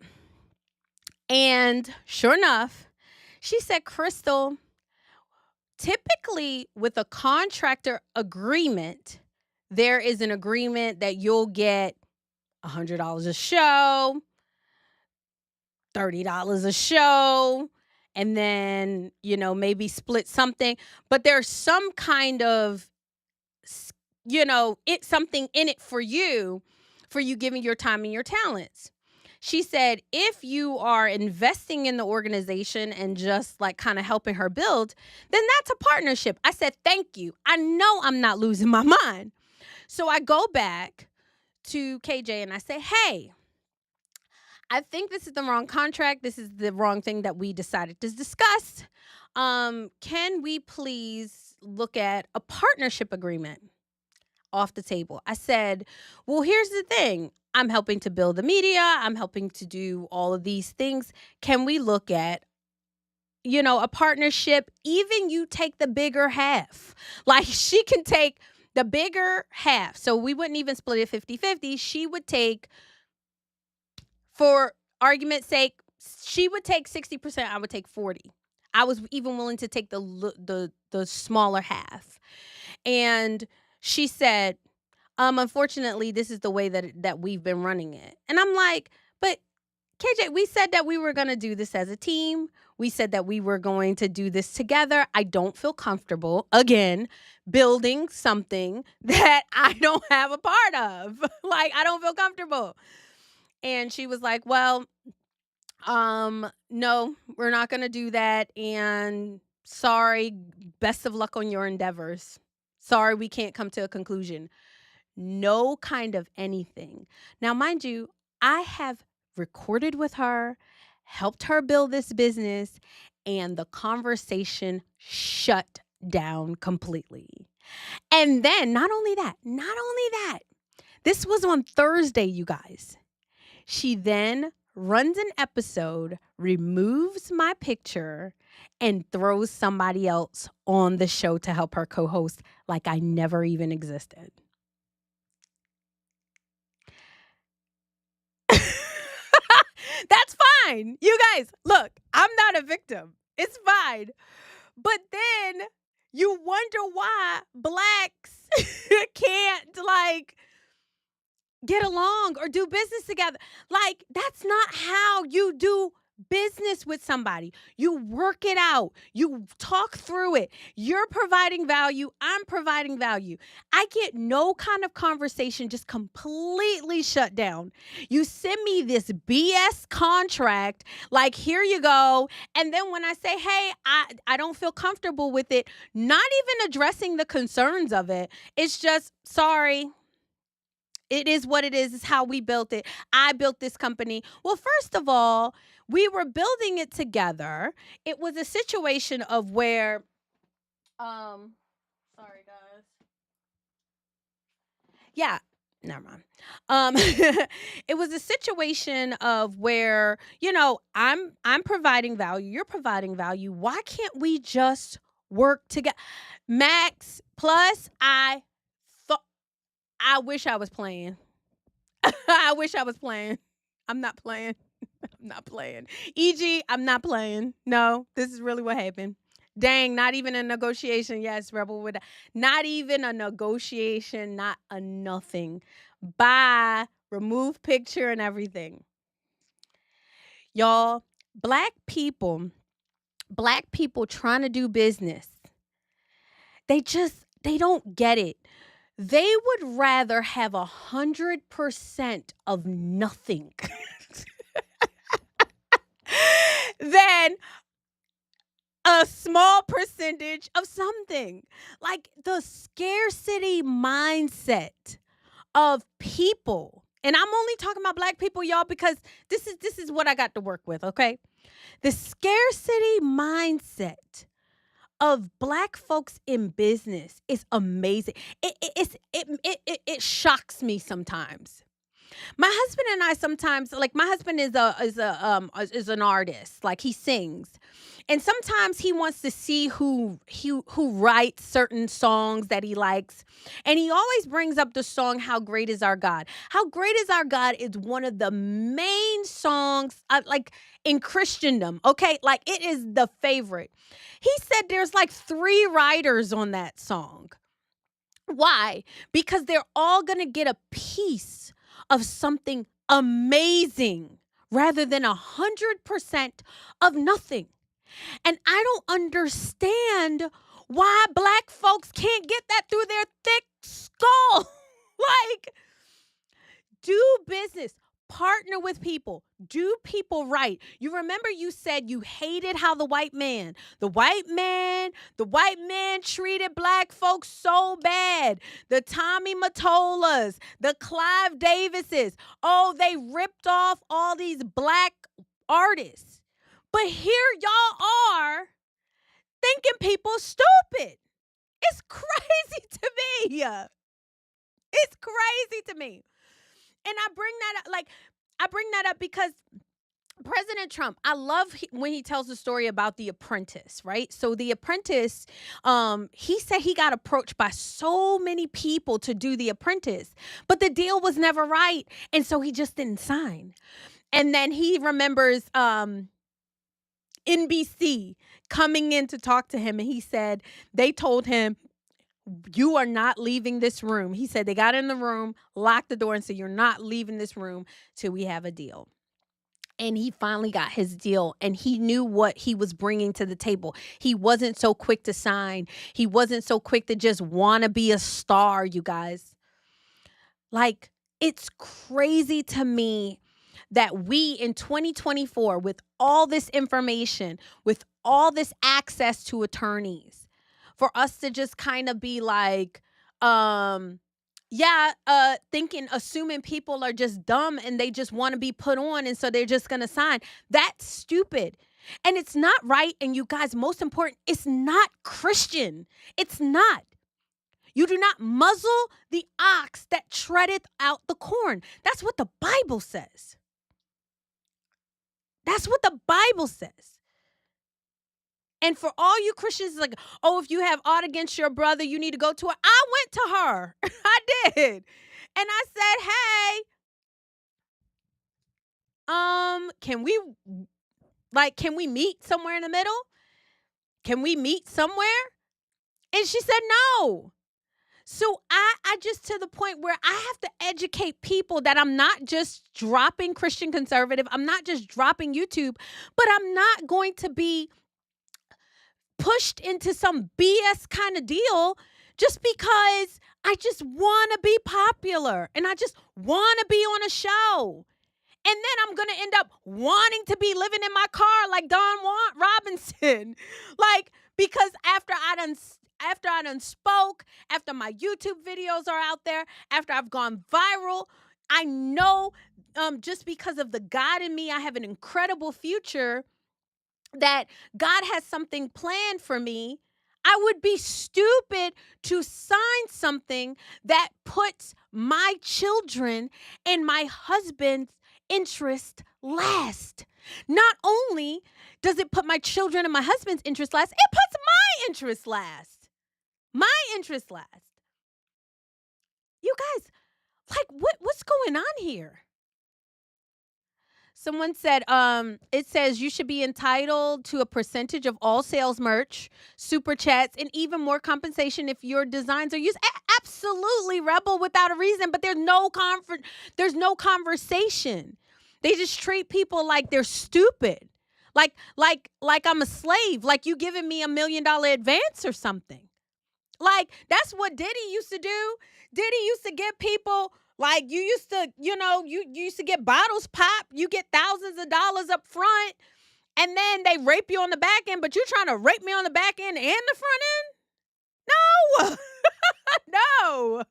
and sure enough, she said, Crystal, typically with a contractor agreement, there is an agreement that you'll get $100 a show, $30 a show, and then, maybe split something. But there's some kind of, something in it for you giving your time and your talents. She said, if you are investing in the organization and just like kind of helping her build, then that's a partnership. I said, thank you. I know I'm not losing my mind. So I go back to KJ and I say, hey, I think this is the wrong contract. This is the wrong thing that we decided to discuss. Can we please look at a partnership agreement? Off the table. I said, well, here's the thing. I'm helping to build the media. I'm helping to do all of these things. Can we look at, a partnership? Even you take the bigger half. Like, she can take the bigger half. So we wouldn't even split it 50-50. She would take, for argument's sake, she would take 60%. I would take 40. I was even willing to take the smaller half. And she said, unfortunately, this is the way that we've been running it. And I'm like, but KJ, we said that we were going to do this as a team. We said that we were going to do this together. I don't feel comfortable, again, building something that I don't have a part of. Like, I don't feel comfortable. And she was like, well, no, we're not going to do that. And sorry, best of luck on your endeavors. Sorry, we can't come to a conclusion. No kind of anything. Now, mind you, I have recorded with her, helped her build this business, and the conversation shut down completely. And then, not only that, this was on Thursday, you guys. She then runs an episode, removes my picture, and throws somebody else on the show to help her co-host like I never even existed. That's fine. You guys, look, I'm not a victim. It's fine. But then you wonder why blacks can't get along or do business together. Like, that's not how you do business with somebody. You work it out. You talk through it. You're providing value. I'm providing value. I get no kind of conversation just completely shut down. You send me this BS contract, like, here you go. And then when I say, hey, I don't feel comfortable with it, not even addressing the concerns of it. It's just, sorry. It is what it is. It's how we built it. I built this company. Well, first of all, we were building it together. It was a situation of where, sorry guys. Yeah, never mind. It was a situation of where, I'm providing value. You're providing value. Why can't we just work together? Max, plus I wish I was playing. I wish I was playing. I'm not playing. I'm not playing. EG, I'm not playing. No, this is really what happened. Dang, not even a negotiation. Yes, Rebel would. Not even a negotiation, not a nothing. Bye. Remove picture and everything. Y'all, black people trying to do business, they don't get it. They would rather have 100% of nothing than a small percentage of something. Like the scarcity mindset of people. And I'm only talking about black people, y'all, because this is what I got to work with, okay? The scarcity mindset of black folks in business is amazing. It shocks me sometimes. My husband and I sometimes, like, my husband is an artist, like he sings, and sometimes he wants to see who writes certain songs that he likes, and he always brings up the song "How Great Is Our God." "How Great Is Our God" is one of the main songs, like, in Christendom. Okay, like, it is the favorite. He said there's like 3 writers on that song. Why? Because they're all gonna get a piece of something amazing rather than 100% of nothing. And I don't understand why black folks can't get that through their thick skull. Like, do business. Partner with people. Do people right. You remember you said you hated how the white man treated black folks so bad. The Tommy Mottolas, the Clive Davises. Oh, they ripped off all these black artists. But here y'all are thinking people stupid. It's crazy to me. It's crazy to me. And I bring that up because President Trump, I love when he tells the story about The Apprentice, right? So The Apprentice, he said he got approached by so many people to do The Apprentice, but the deal was never right. And so he just didn't sign. And then he remembers NBC coming in to talk to him. And he said, they told him, "You are not leaving this room." He said they got in the room, locked the door, and said, "You're not leaving this room till we have a deal." And he finally got his deal, and he knew what he was bringing to the table. He wasn't so quick to sign. He wasn't so quick to just want to be a star, you guys. Like, it's crazy to me that we in 2024, with all this information, with all this access to attorneys, for us to just kind of be like, assuming people are just dumb and they just want to be put on, and so they're just going to sign. That's stupid. And it's not right. And you guys, most important, it's not Christian. It's not. You do not muzzle the ox that treadeth out the corn. That's what the Bible says. That's what the Bible says. And for all you Christians, like, oh, if you have aught against your brother, you need to go to her. I went to her. I did. And I said, hey, can we meet somewhere in the middle? Can we meet somewhere? And she said no. So I just to the point where I have to educate people that I'm not just dropping Christian conservative, I'm not just dropping YouTube, but I'm not going to be pushed into some BS kind of deal just because I just want to be popular and I just want to be on a show. And then I'm going to end up wanting to be living in my car like Don Robinson. Like, because after I done spoke, after my YouTube videos are out there, after I've gone viral, I know just because of the God in me, I have an incredible future, that God has something planned for me. I would be stupid to sign something that puts my children and my husband's interest last. Not only does it put my children and my husband's interest last, it puts my interest last. My interest last. You guys, like, what's going on here? Someone said, it says you should be entitled to a percentage of all sales merch, super chats, and even more compensation if your designs are used. Absolutely, Rebel, without a reason, but there's no conversation. They just treat people like they're stupid. Like I'm a slave, like you giving me $1 million advance or something. Like, that's what Diddy used to do. Diddy used to give people, like, you used to get bottles popped. You get thousands of dollars up front, and then they rape you on the back end, but you're trying to rape me on the back end and the front end? No.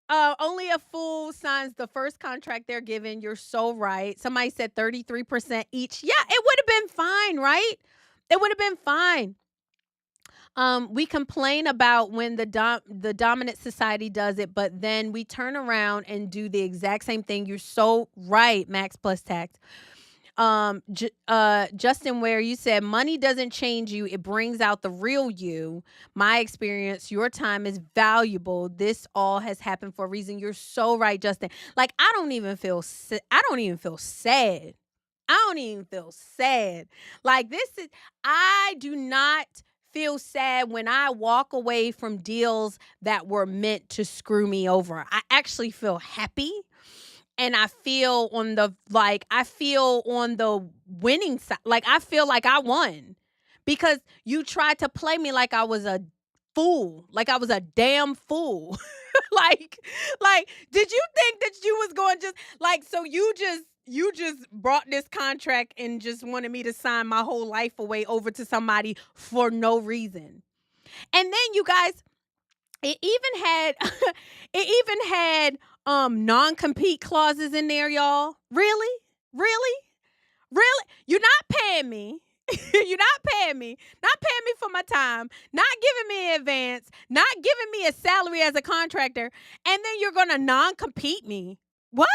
No. Only a fool signs the first contract they're given. You're so right. Somebody said 33% each. Yeah, it would have been fine, right? It would have been fine. We complain about when the dominant society does it, but then we turn around and do the exact same thing. You're so right, Max Plus Tax. Justin Ware, you said money doesn't change you, it brings out the real you. My experience, your time is valuable. This all has happened for a reason. You're so right, Justin. Like, I don't even feel sad. I don't even feel sad. Like, I do not feel sad when I walk away from deals that were meant to screw me over. I actually feel happy. And I feel on the winning side. Like, I feel like I won because you tried to play me like I was a fool, like I was a damn fool. like, did you think that you was going just like, so you just brought this contract and just wanted me to sign my whole life away over to somebody for no reason. And then you guys, it even had non-compete clauses in there, y'all. Really? You're not paying me. You're not paying me for my time, not giving me advance, not giving me a salary as a contractor, and then you're gonna non-compete me. What?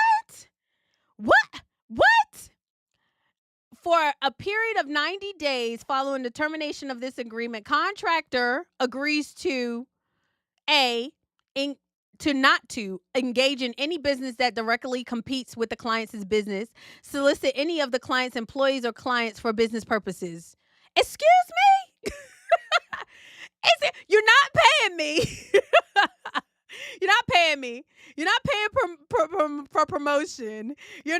For a period of 90 days following the termination of this agreement, contractor agrees to not to engage in any business that directly competes with the client's business, solicit any of the client's employees or clients for business purposes. Excuse me? You're not paying me. You're not paying me. You're not paying for promotion. You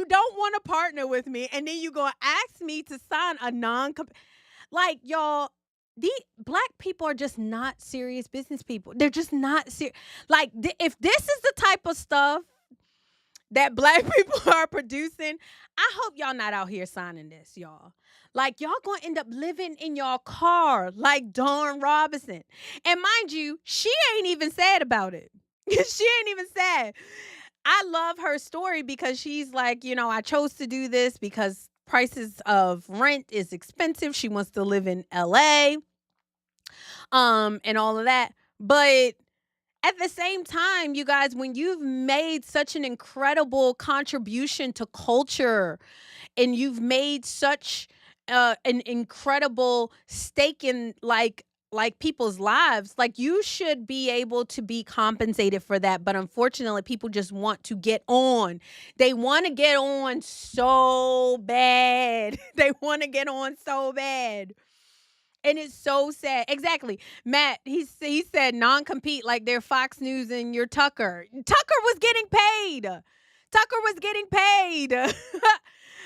don't want to partner with me, and then you're going to ask me to sign a like, y'all, the black people are just not serious business people. They're just not serious. Like, if this is the type of stuff that black people are producing, I hope y'all not out here signing this, y'all. Like, y'all gonna end up living in y'all car like Dawn Robinson. And mind you, she ain't even sad about it. She ain't even sad. I love her story because she's like, I chose to do this because prices of rent is expensive. She wants to live in LA, and all of that. But at the same time, you guys, when you've made such an incredible contribution to culture and you've made such an incredible stake in like people's lives, like, you should be able to be compensated for that. But unfortunately, people just want to get on. They want to get on so bad. And it's so sad. Exactly. Matt, he said non-compete like they're Fox News and you're Tucker. Tucker was getting paid. Tucker was getting paid.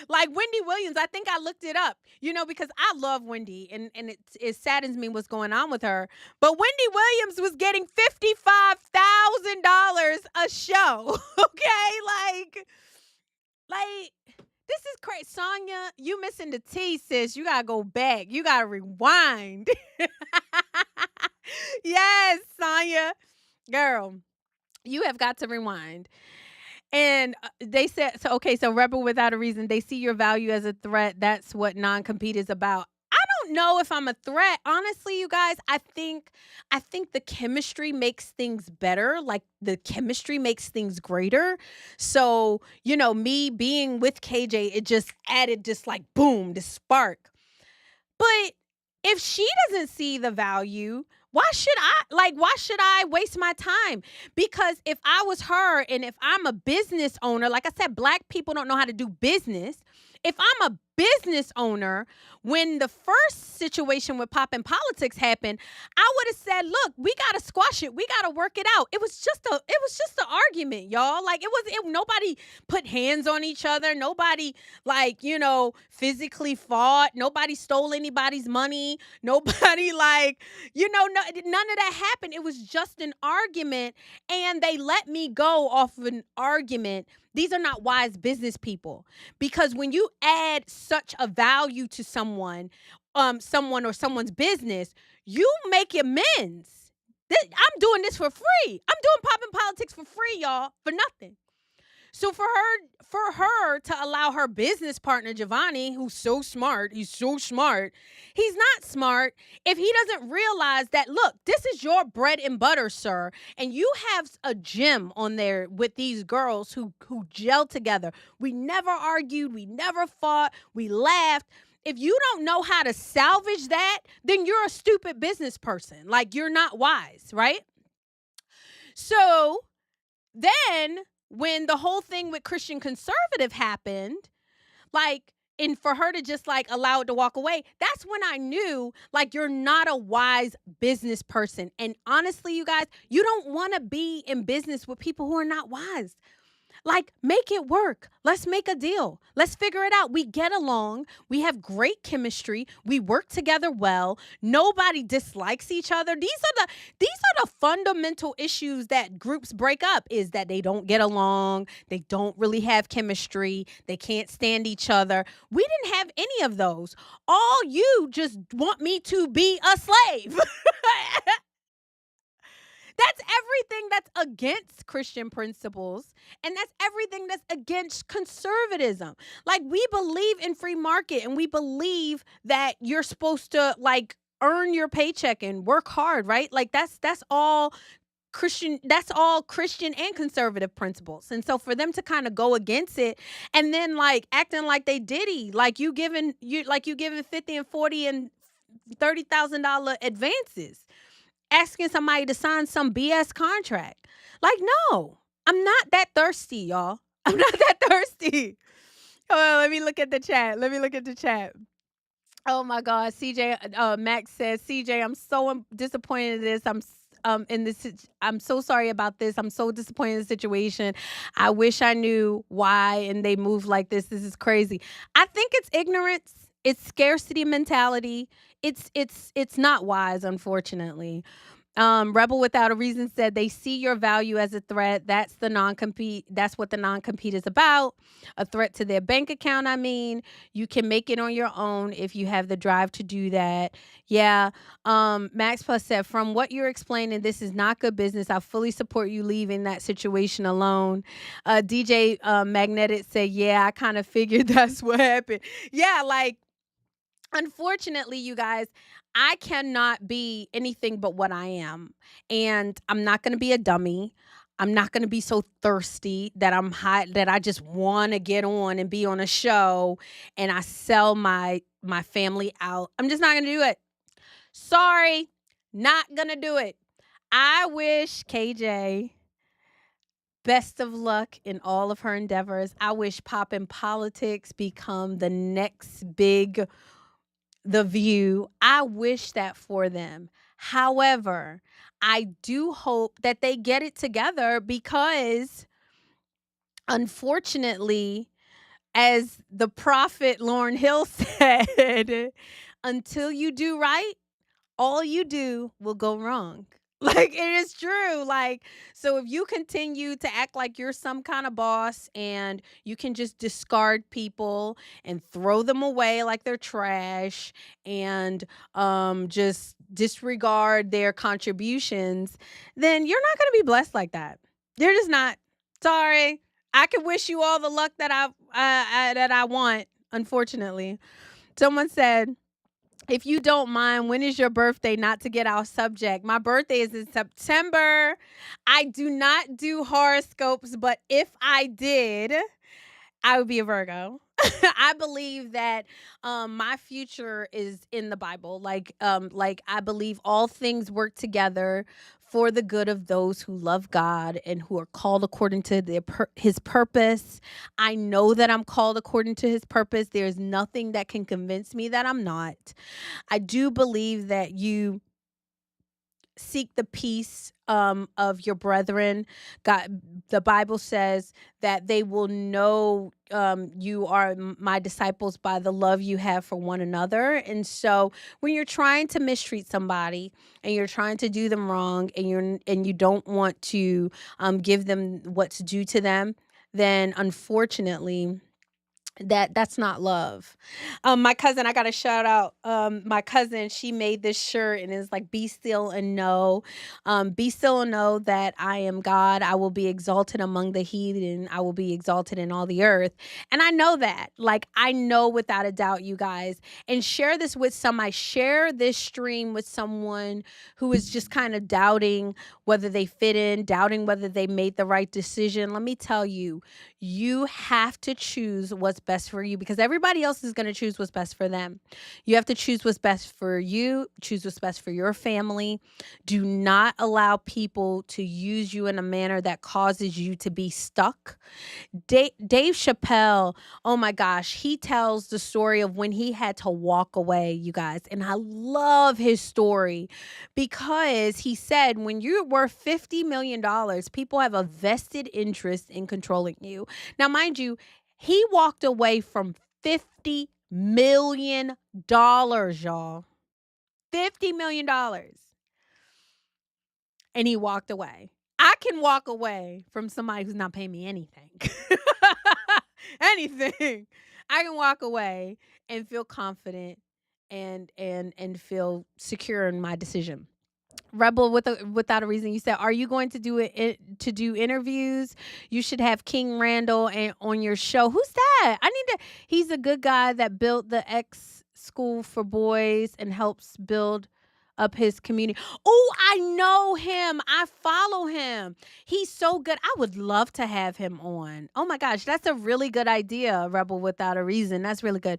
Like Wendy Williams, I think I looked it up, because I love Wendy and it saddens me what's going on with her. But Wendy Williams was getting $55,000 a show. Okay? Like this is crazy. Sonya, you missing the T, sis. You gotta go back. You gotta rewind. Yes, Sonya. Girl, you have got to rewind. And they said, so Rebel Without a Reason, they see your value as a threat. That's what non-compete is about. I don't know if I'm a threat. Honestly, you guys, I think the chemistry makes things better. Like the chemistry makes things greater. So, me being with KJ, it just added just like boom, the spark. But if she doesn't see the value, why should I waste my time? Because if I was her and if I'm a business owner, like I said, Black people don't know how to do business. If I'm a business owner, when the first situation with Poppin' Politics happened, I would have said, "Look, we gotta squash it. We gotta work it out." It was just an argument, y'all. Like nobody put hands on each other. Nobody physically fought. Nobody stole anybody's money. Nobody none of that happened. It was just an argument, and they let me go off of an argument. These are not wise business people, because when you add such a value to someone or someone's business, you make amends. I'm doing this for free. I'm doing Poppin' Politics for free, y'all, for nothing. So for her to allow her business partner, Giovanni, he's so smart, he's not smart if he doesn't realize that, look, this is your bread and butter, sir. And you have a gym on there with these girls who gel together. We never argued. We never fought. We laughed. If you don't know how to salvage that, then you're a stupid business person. Like, you're not wise, right? So then when the whole thing with Christian Conservative happened, and for her to just allow it to walk away, that's when I knew you're not a wise business person. And honestly, you guys, you don't want to be in business with people who are not wise. Make it work. Let's make a deal. Let's figure it out. We get along. We have great chemistry. We work together well. Nobody dislikes each other. These are the fundamental issues that groups break up, is that they don't get along. They don't really have chemistry. They can't stand each other. We didn't have any of those. All you just want me to be a slave. That's everything that's against Christian principles, and that's everything that's against conservatism. We believe in free market, and we believe that you're supposed to earn your paycheck and work hard, right? That's all Christian. That's all Christian and conservative principles. And so for them to kind of go against it, and then acting like they Diddy, you giving 50 and 40 and $30,000 advances, asking somebody to sign some BS contract. No, I'm not that thirsty, y'all. I'm not that thirsty. Hold on, let me look at the chat. Oh my God, CJ, Max says, CJ, I'm so disappointed in this. I'm so sorry about this. I'm so disappointed in the situation. I wish I knew why and they move like this. This is crazy. I think it's ignorance. It's scarcity mentality. It's not wise, unfortunately. Rebel Without a Reason said they see your value as a threat. That's the non-compete. That's what the non-compete is about. A threat to their bank account. I mean, you can make it on your own if you have the drive to do that. Yeah. Max Plus said, from what you're explaining, this is not good business. I fully support you leaving that situation alone. DJ Magnetic said, yeah, I kind of figured that's what happened. Yeah, unfortunately, you guys, I cannot be anything but what I am. And I'm not going to be a dummy. I'm not going to be so thirsty that I'm hot, that I just want to get on and be on a show and I sell my family out. I'm just not going to do it. Sorry, not going to do it. I wish KJ best of luck in all of her endeavors. I wish Poppin' Politics become the next big The View. I wish that for them. However, I do hope that they get it together because unfortunately, as the prophet Lauryn Hill said, until you do right, all you do will go wrong. Like, it is true. Like, so if you continue to act like you're some kind of boss and you can just discard people and throw them away like they're trash and just disregard their contributions, then you're not going to be blessed like that. You're just not. Sorry. I could wish you all the luck that I want, unfortunately. Someone said, if you don't mind, when is your birthday? Not to get our subject. My birthday is in September. I do not do horoscopes, but if I did, I would be a Virgo. I believe that my future is in the Bible. Like I believe all things work together for the good of those who love God and who are called according to his purpose. I know that I'm called according to his purpose. There's nothing that can convince me that I'm not. I do believe that you seek the peace of your brethren. God, the Bible says that they will know you are my disciples by the love you have for one another. And so when you're trying to mistreat somebody and you're trying to do them wrong and you don't want to give them what's due to them, then unfortunately that's not love. My cousin, I got to shout out my cousin. She made this shirt and it's like, be still and know. Be still and know that I am God. I will be exalted among the heathen. I will be exalted in all the earth. And I know that. Like, I know without a doubt, you guys. And share this with I share this stream with someone who is just kind of doubting whether they fit in, doubting whether they made the right decision. Let me tell you, you have to choose what's best for you because everybody else is going to choose what's best for them. You have to choose what's best for you, choose what's best for your family. Do not allow people to use you in a manner that causes you to be stuck. Dave Chappelle, oh my gosh, he tells the story of when he had to walk away, you guys. And I love his story because he said when you're worth $50 million, people have a vested interest in controlling you. Now, mind you, he walked away from $50 million, y'all. $50 million. And he walked away. I can walk away from somebody who's not paying me anything. Anything. I can walk away and feel confident and feel secure in my decision. Rebel without a reason, you said, are you going to do it to do interviews? You should have King Randall on your show. Who's that? He's a good guy that built the X school for boys and helps build up his community. Oh, I know him. I follow him. He's so good. I would love to have him on. Oh my gosh, that's a really good idea, Rebel Without a Reason. That's really good.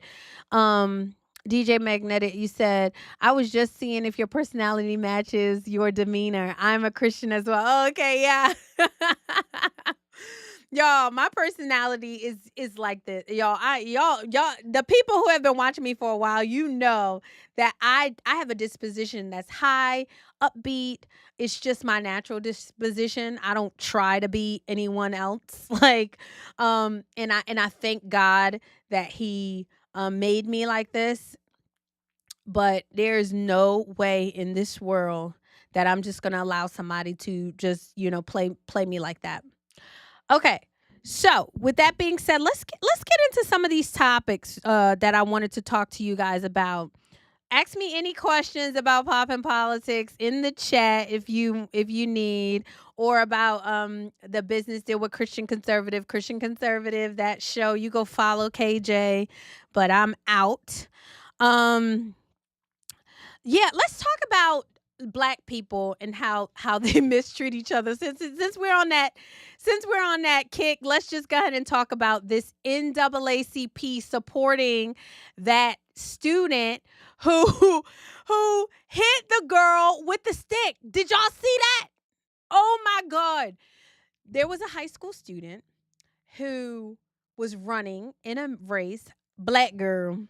DJ Magnetic, you said, I was just seeing if your personality matches your demeanor. I'm a Christian as well. Oh, okay, yeah. Y'all, my personality is like this. Y'all, the people who have been watching me for a while, you know that I have a disposition that's high, upbeat. It's just my natural disposition. I don't try to be anyone else. Like, and I thank God that He made me like this. But there's no way in this world that I'm just gonna allow somebody to just play me like that. Okay, so with that being said, let's get into some of these topics that I wanted to talk to you guys about. Ask me any questions about pop and politics in the chat if you need, or about the business deal with Christian Conservative, that show. You go follow KJ, but I'm out. Yeah, let's talk about Black people and how they mistreat each other. Since we're on that kick, let's just go ahead and talk about this NAACP supporting that student who hit the girl with the stick. Did y'all see that? Oh my God. There was a high school student who was running in a race, Black girl.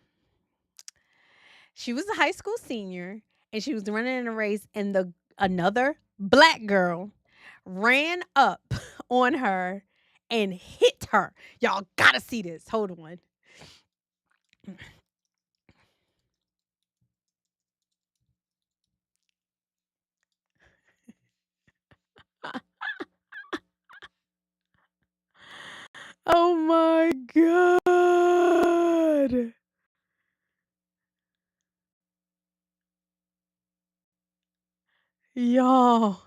She was a high school senior and she was running in a race, and another black girl ran up on her and hit her. Y'all gotta see this. Hold on. Oh my God. Y'all.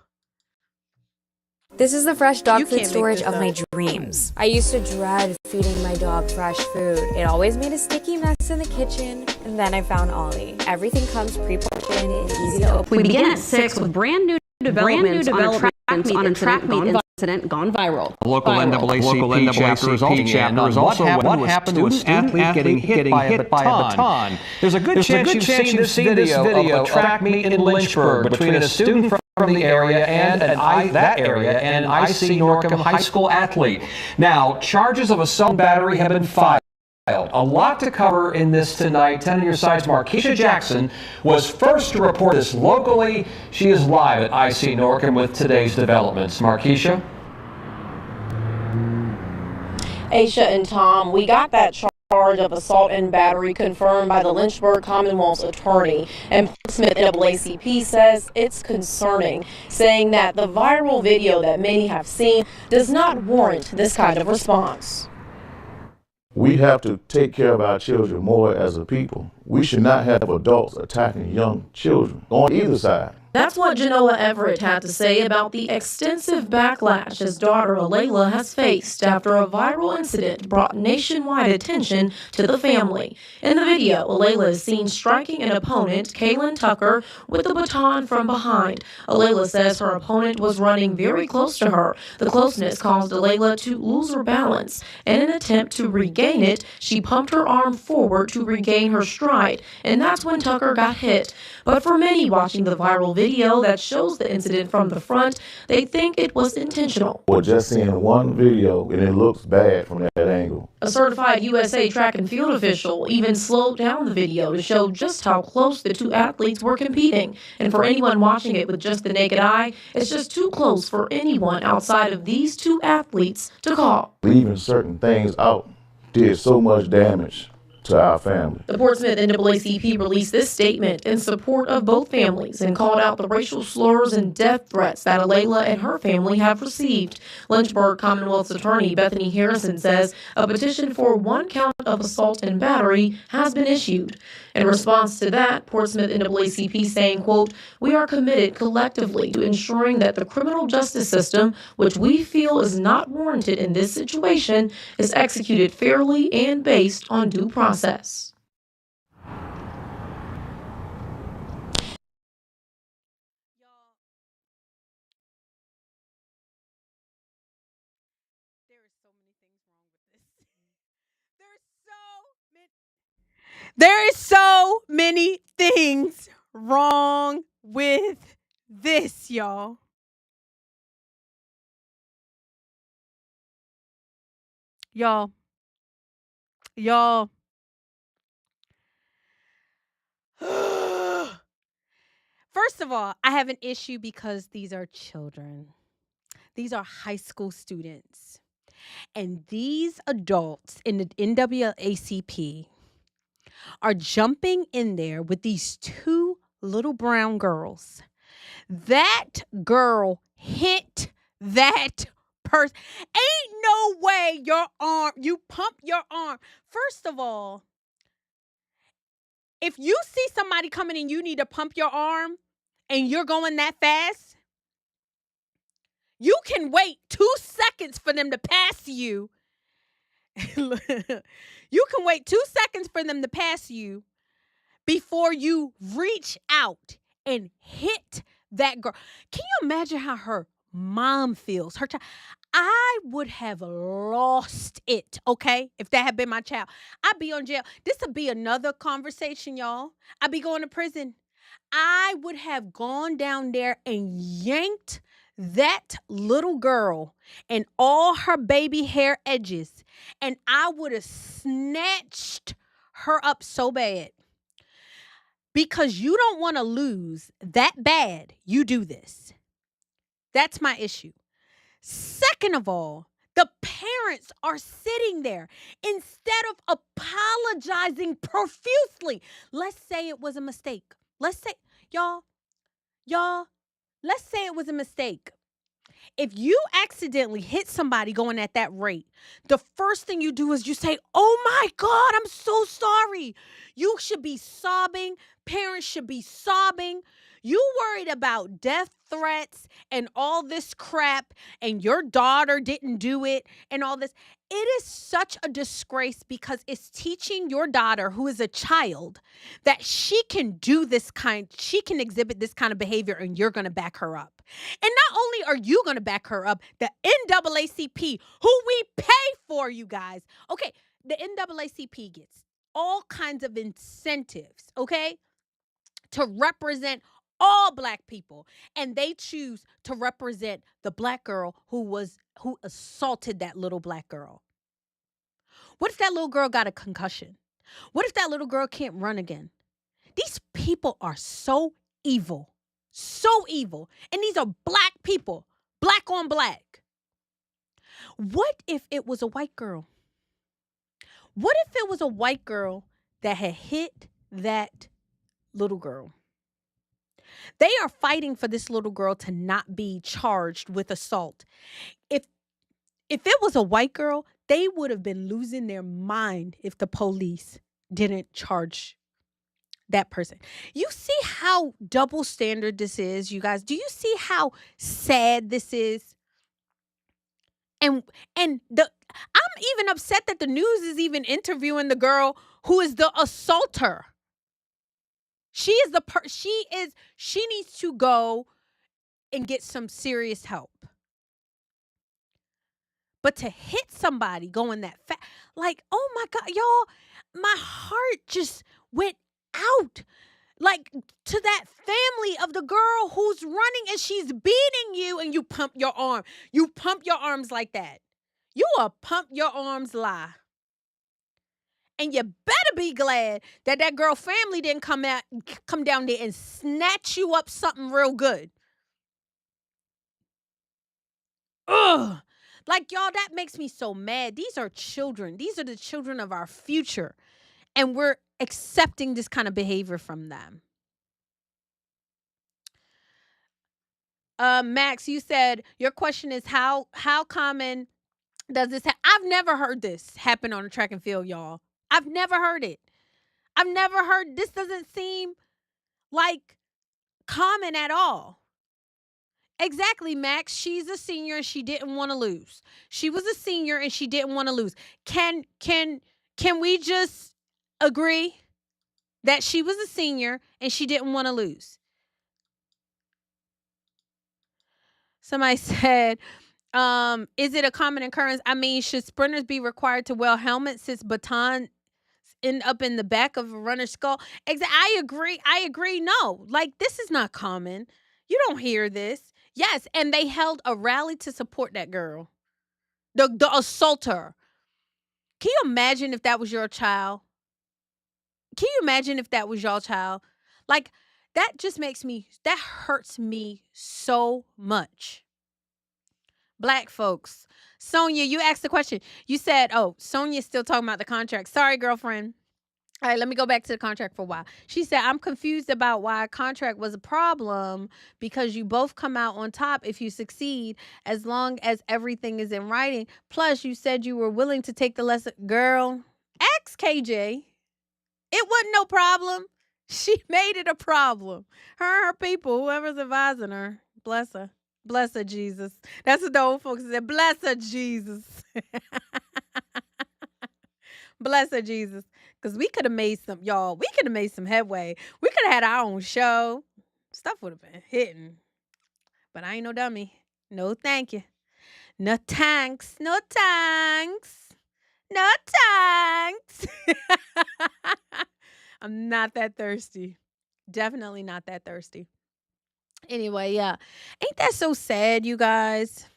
This is the fresh You dog can't food make storage this of my up. dreams. I used to dread feeding my dog fresh food. It always made a sticky mess in the kitchen, and then I found Ollie. Everything comes pre-portioned and easy to open. We begin at 6 with brand new developments on a track meet incident gone viral. Local NAACP chapter is also what happened to a student athlete getting hit by a baton. There's a good chance you've seen this video of a track meet in Lynchburg between a student from the area and an IC Norcom high school athlete. Now, charges of assault and battery have been filed. A lot to cover in this tonight. 10 on your side's Markeisha Jackson was first to report this locally. She is live at IC Norcom with today's developments. Markeisha? Aisha and Tom, we got that charge of assault and battery confirmed by the Lynchburg Commonwealth's attorney, and Smith NAACP says it's concerning, saying that the viral video that many have seen does not warrant this kind of response. We have to take care of our children more as a people. We should not have adults attacking young children on either side. That's what Genoa Everett had to say about the extensive backlash his daughter Alayla has faced after a viral incident brought nationwide attention to the family. In the video, Alayla is seen striking an opponent, Kaylin Tucker, with the baton from behind. Alayla says her opponent was running very close to her. The closeness caused Alayla to lose her balance. In an attempt to regain it, she pumped her arm forward to regain her stride, and that's when Tucker got hit. But for many watching the viral video that shows the incident from the front, they think it was intentional. Or just seeing one video and it looks bad from that angle. A certified USA track and field official even slowed down the video to show just how close the two athletes were competing. And for anyone watching it with just the naked eye, it's just too close for anyone outside of these two athletes to call. Leaving certain things out did so much damage to our family. The Portsmouth NAACP released this statement in support of both families and called out the racial slurs and death threats that Alayla and her family have received. Lynchburg Commonwealth's attorney Bethany Harrison says a petition for 1 count of assault and battery has been issued. In response to that, Portsmouth NAACP saying, quote, "We are committed collectively to ensuring that the criminal justice system, which we feel is not warranted in this situation, is executed fairly and based on due process." There is so many things wrong with this, y'all. Y'all. First of all, I have an issue because these are children. These are high school students. And these adults in the NAACP are jumping in there with these two little brown girls. That girl hit that person. Ain't no way you pump your arm. First of all, if you see somebody coming and you need to pump your arm and you're going that fast, you can wait 2 seconds for them to pass you. You can wait 2 seconds for them to pass you before you reach out and hit that girl. Can you imagine how her mom feels? Her child. I would have lost it, okay? If that had been my child. I'd be on jail. This would be another conversation, y'all. I'd be going to prison. I would have gone down there and yanked that little girl and all her baby hair edges, and I would have snatched her up so bad. because you don't want to lose that bad, you do this. That's my issue. Second of all, the parents are sitting there instead of apologizing profusely. Let's say it was a mistake. Let's say, y'all, let's say it was a mistake. If you accidentally hit somebody going at that rate, the first thing you do is you say, oh my God, I'm so sorry. You should be sobbing. Parents should be sobbing. You worried about death threats and all this crap, and your daughter didn't do it and all this. It is such a disgrace because it's teaching your daughter, who is a child, that she can do she can exhibit this kind of behavior, and you're going to back her up. And not only are you going to back her up, the NAACP, who we pay for, you guys. Okay, the NAACP gets all kinds of incentives, okay, to represent all Black people, and they choose to represent the Black girl who assaulted that little Black girl. What if that little girl got a concussion? What if that little girl can't run again? These people are so evil, and these are Black people, Black on Black. What if it was a white girl? What if it was a white girl that had hit that little girl? They are fighting for this little girl to not be charged with assault. If it was a white girl, they would have been losing their mind if the police didn't charge that person. You see how double standard this is, you guys? Do you see how sad this is? And I'm even upset that the news is even interviewing the girl who is the assaulter. She needs to go and get some serious help. But to hit somebody going that fast, like, oh my God, y'all, my heart just went out. Like, to that family of the girl who's running and she's beating you, and you pump your arm. You pump your arms like that. You will pump your arms lie. And you better be glad that that girl family didn't come down there and snatch you up something real good. Ugh. Like, y'all, that makes me so mad. These are children. These are the children of our future. And we're accepting this kind of behavior from them. Max, you said your question is how common does this happen? I've never heard this happen on a track and field, y'all. I've never heard it. I've never heard, this doesn't seem like common at all. Exactly, Max. She's a senior and she didn't want to lose. She was a senior and she didn't want to lose. Can we just agree that she was a senior and she didn't want to lose? Somebody said, is it a common occurrence? I mean, should sprinters be required to wear helmets since batons end up in the back of a runner's skull? I agree. No, like, this is not common. You don't hear this. Yes, and they held a rally to support that girl, the assaulter. Can you imagine if that was your child? Can you imagine if that was your child? Like, that hurts me so much. Black folks. Sonia, you asked the question. You said, oh, Sonia's still talking about the contract. Sorry, girlfriend. All right, let me go back to the contract for a while. She said, I'm confused about why a contract was a problem because you both come out on top if you succeed, as long as everything is in writing. Plus, you said you were willing to take the lesson. Girl, ask KJ. It wasn't no problem. She made it a problem. Her people, whoever's advising her, bless her. Bless her, Jesus. That's what the old folks said. Bless her, Jesus. Bless her, Jesus. Because we could have made some headway. We could have had our own show. Stuff would have been hitting. But I ain't no dummy. No thank you. No thanks. No thanks. No thanks. I'm not that thirsty. Definitely not that thirsty. Anyway, yeah. Ain't that so sad, you guys?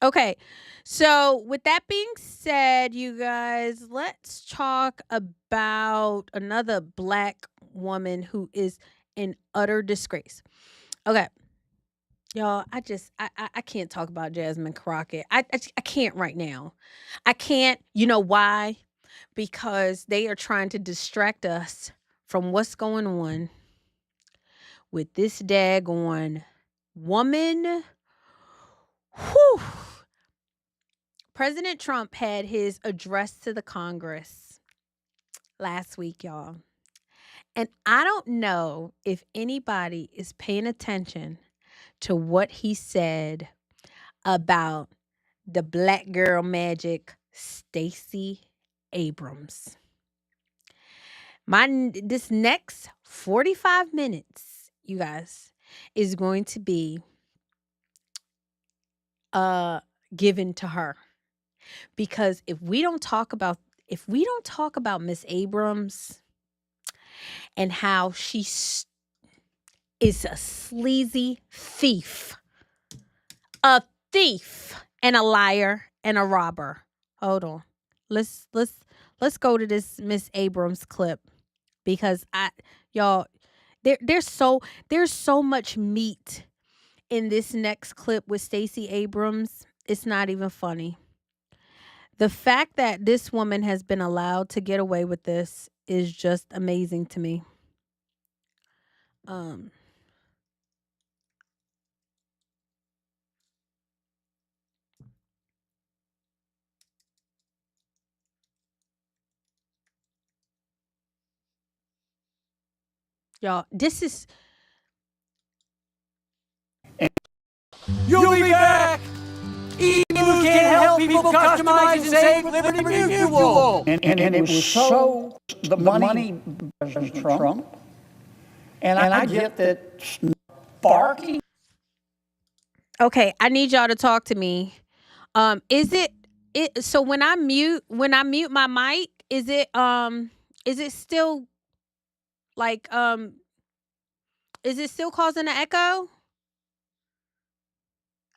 Okay, so with that being said, you guys, let's talk about another Black woman who is in utter disgrace. Okay. Y'all, I can't talk about Jasmine Crockett. I can't right now. I can't. You know why? Because they are trying to distract us from what's going on with this daggone woman. Whew. President Trump had his address to the Congress last week, y'all. And I don't know if anybody is paying attention to what he said about the black girl magic, Stacey Abrams. This next 45 minutes, you guys, is going to be given to her. Because if we don't talk about Miss Abrams and how she is a sleazy thief, and a liar and a robber. Hold on. Let's go to this Miss Abrams clip, because there's so much meat in this next clip with Stacey Abrams. It's not even funny. The fact that this woman has been allowed to get away with this is just amazing to me. Y'all, this is... You'll be back! EMU can't help people customize and save with Liberty Mutual! And it was so the money President Trump. And I get that barking. Okay, I need y'all to talk to me. Is it so when I mute my mic, is it still like is it still causing an echo?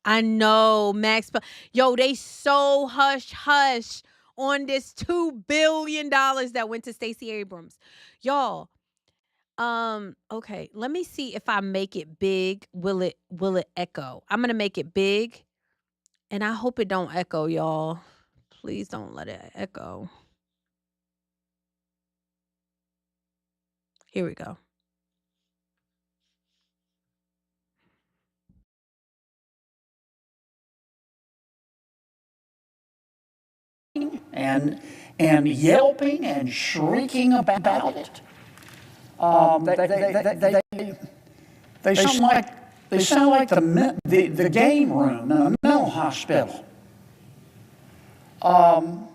I know, Max. Yo, they so hush on this $2 billion that went to Stacey Abrams. Y'all, okay, let me see if I make it big. Will it echo? I'm gonna make it big, and I hope it don't echo, y'all. Please don't let it echo. Here we go. And yelping and shrieking about it. They sound like the game room in a mental hospital. And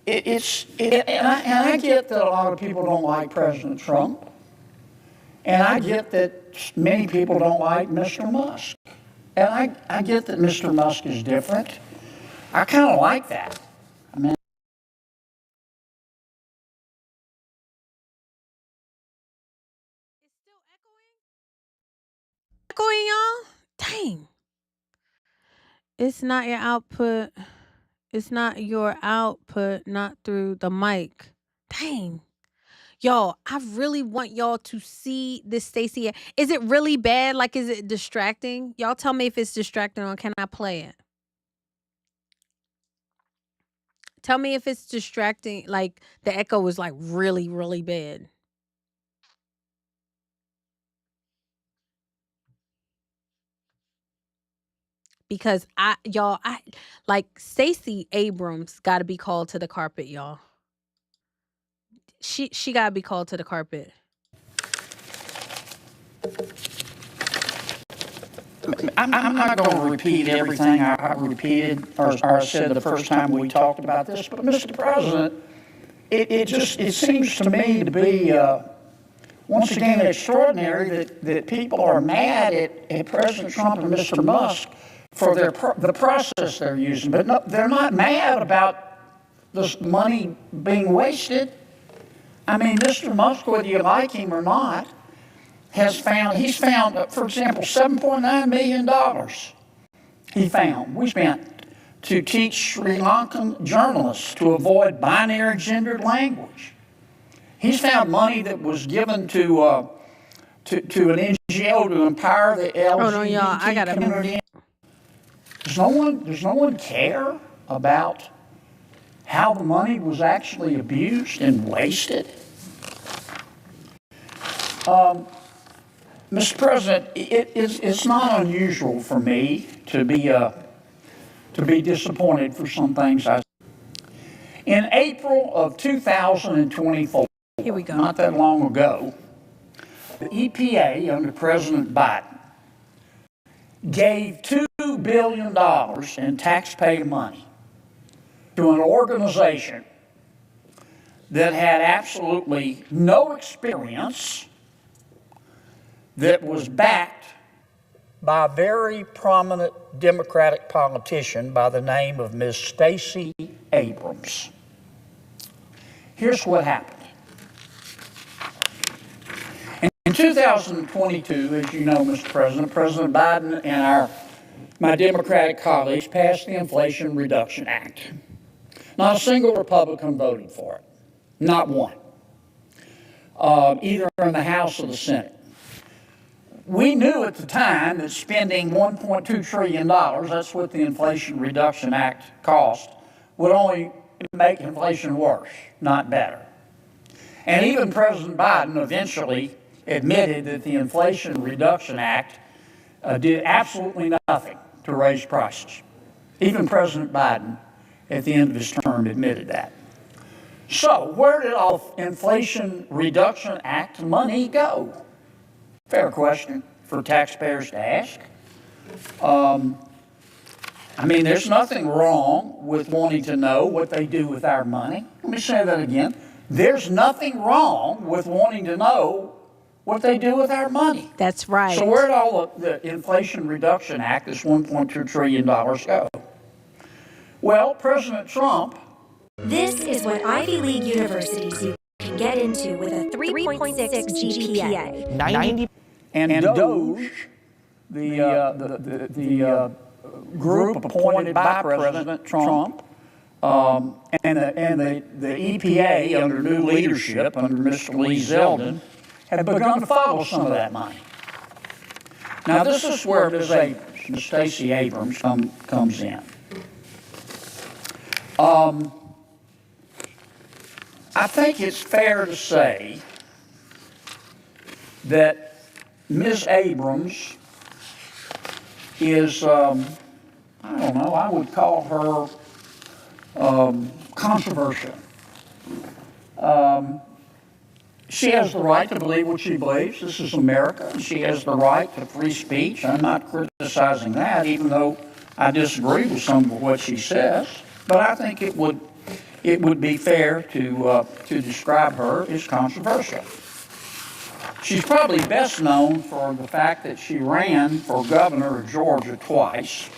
I get that a lot of people don't like President Trump, and I get that many people don't like Mr. Musk, and I get that Mr. Musk is different. I kind of like that. I mean, It's still echoing, y'all. Dang. It's not your output. It's not your output, not through the mic. Dang. Y'all, I really want y'all to see this Stacey. Is it really bad? Like, is it distracting? Y'all tell me if it's distracting, or can I play it? Tell me if it's distracting, like the echo is like really, really bad. Because I like Stacey Abrams got to be called to the carpet, y'all. She got to be called to the carpet. I'm not going to repeat everything I repeated or said the first time we talked about this, but Mr. President, it seems to me to be once again extraordinary that people are mad at President Trump and Mr. Musk for the process they're using, but no, they're not mad about this money being wasted. I mean, Mr. Musk, whether you like him or not, he's found, for example, $7.9 million we spent to teach Sri Lankan journalists to avoid binary gendered language. He's found money that was given to an NGO to empower the LGBT Oh no, y'all, I gotta community. Does no one care about how the money was actually abused and wasted? Mr. President, it's not unusual for me to be disappointed for some things I. In April of 2024, Here we go. not that long ago, the EPA under President Biden gave $2 billion in taxpayer money to an organization that had absolutely no experience, that was backed by a very prominent Democratic politician by the name of Ms. Stacey Abrams. Here's what happened. In 2022, as you know, Mr. President, President Biden and my Democratic colleagues passed the Inflation Reduction Act. Not a single Republican voted for it. Not one. Either in the House or the Senate. We knew at the time that spending $1.2 trillion, that's what the Inflation Reduction Act cost, would only make inflation worse, not better. And even President Biden eventually admitted that the Inflation Reduction Act did absolutely nothing to raise prices. Even President Biden, at the end of his term, admitted that. So where did all Inflation Reduction Act money go? Fair question for taxpayers to ask. There's nothing wrong with wanting to know what they do with our money. Let me say that again. There's nothing wrong with wanting to know what they do with our money. That's right. So where did all of the Inflation Reduction Act, this $1.2 trillion, go? Well, President Trump. This is what Ivy League universities you can get into with a 3.6 GPA. 90. And DOGE, the group appointed by President Trump, and the EPA under new leadership, under Mr. Lee Zeldin, have begun to follow some of that money. Now, this is where Ms. Stacey Abrams comes in. I think it's fair to say that Ms. Abrams is, I would call her controversial. She has the right to believe what she believes. This is America. She has the right to free speech. I'm not criticizing that, even though I disagree with some of what she says. But I think it would be fair to describe her as controversial. She's probably best known for the fact that she ran for governor of Georgia twice,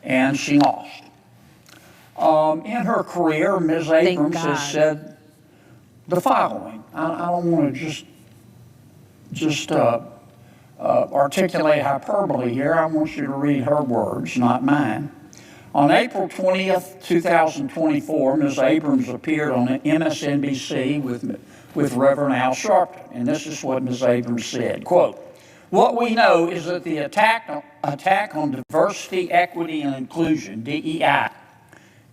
and she lost. In her career, Ms. Abrams has said the following. I don't want to just articulate hyperbole here. I want you to read her words, not mine. On April 20th, 2024, Ms. Abrams appeared on MSNBC with Reverend Al Sharpton, and this is what Ms. Abrams said, quote, "What we know is that the attack on diversity, equity, and inclusion, DEI,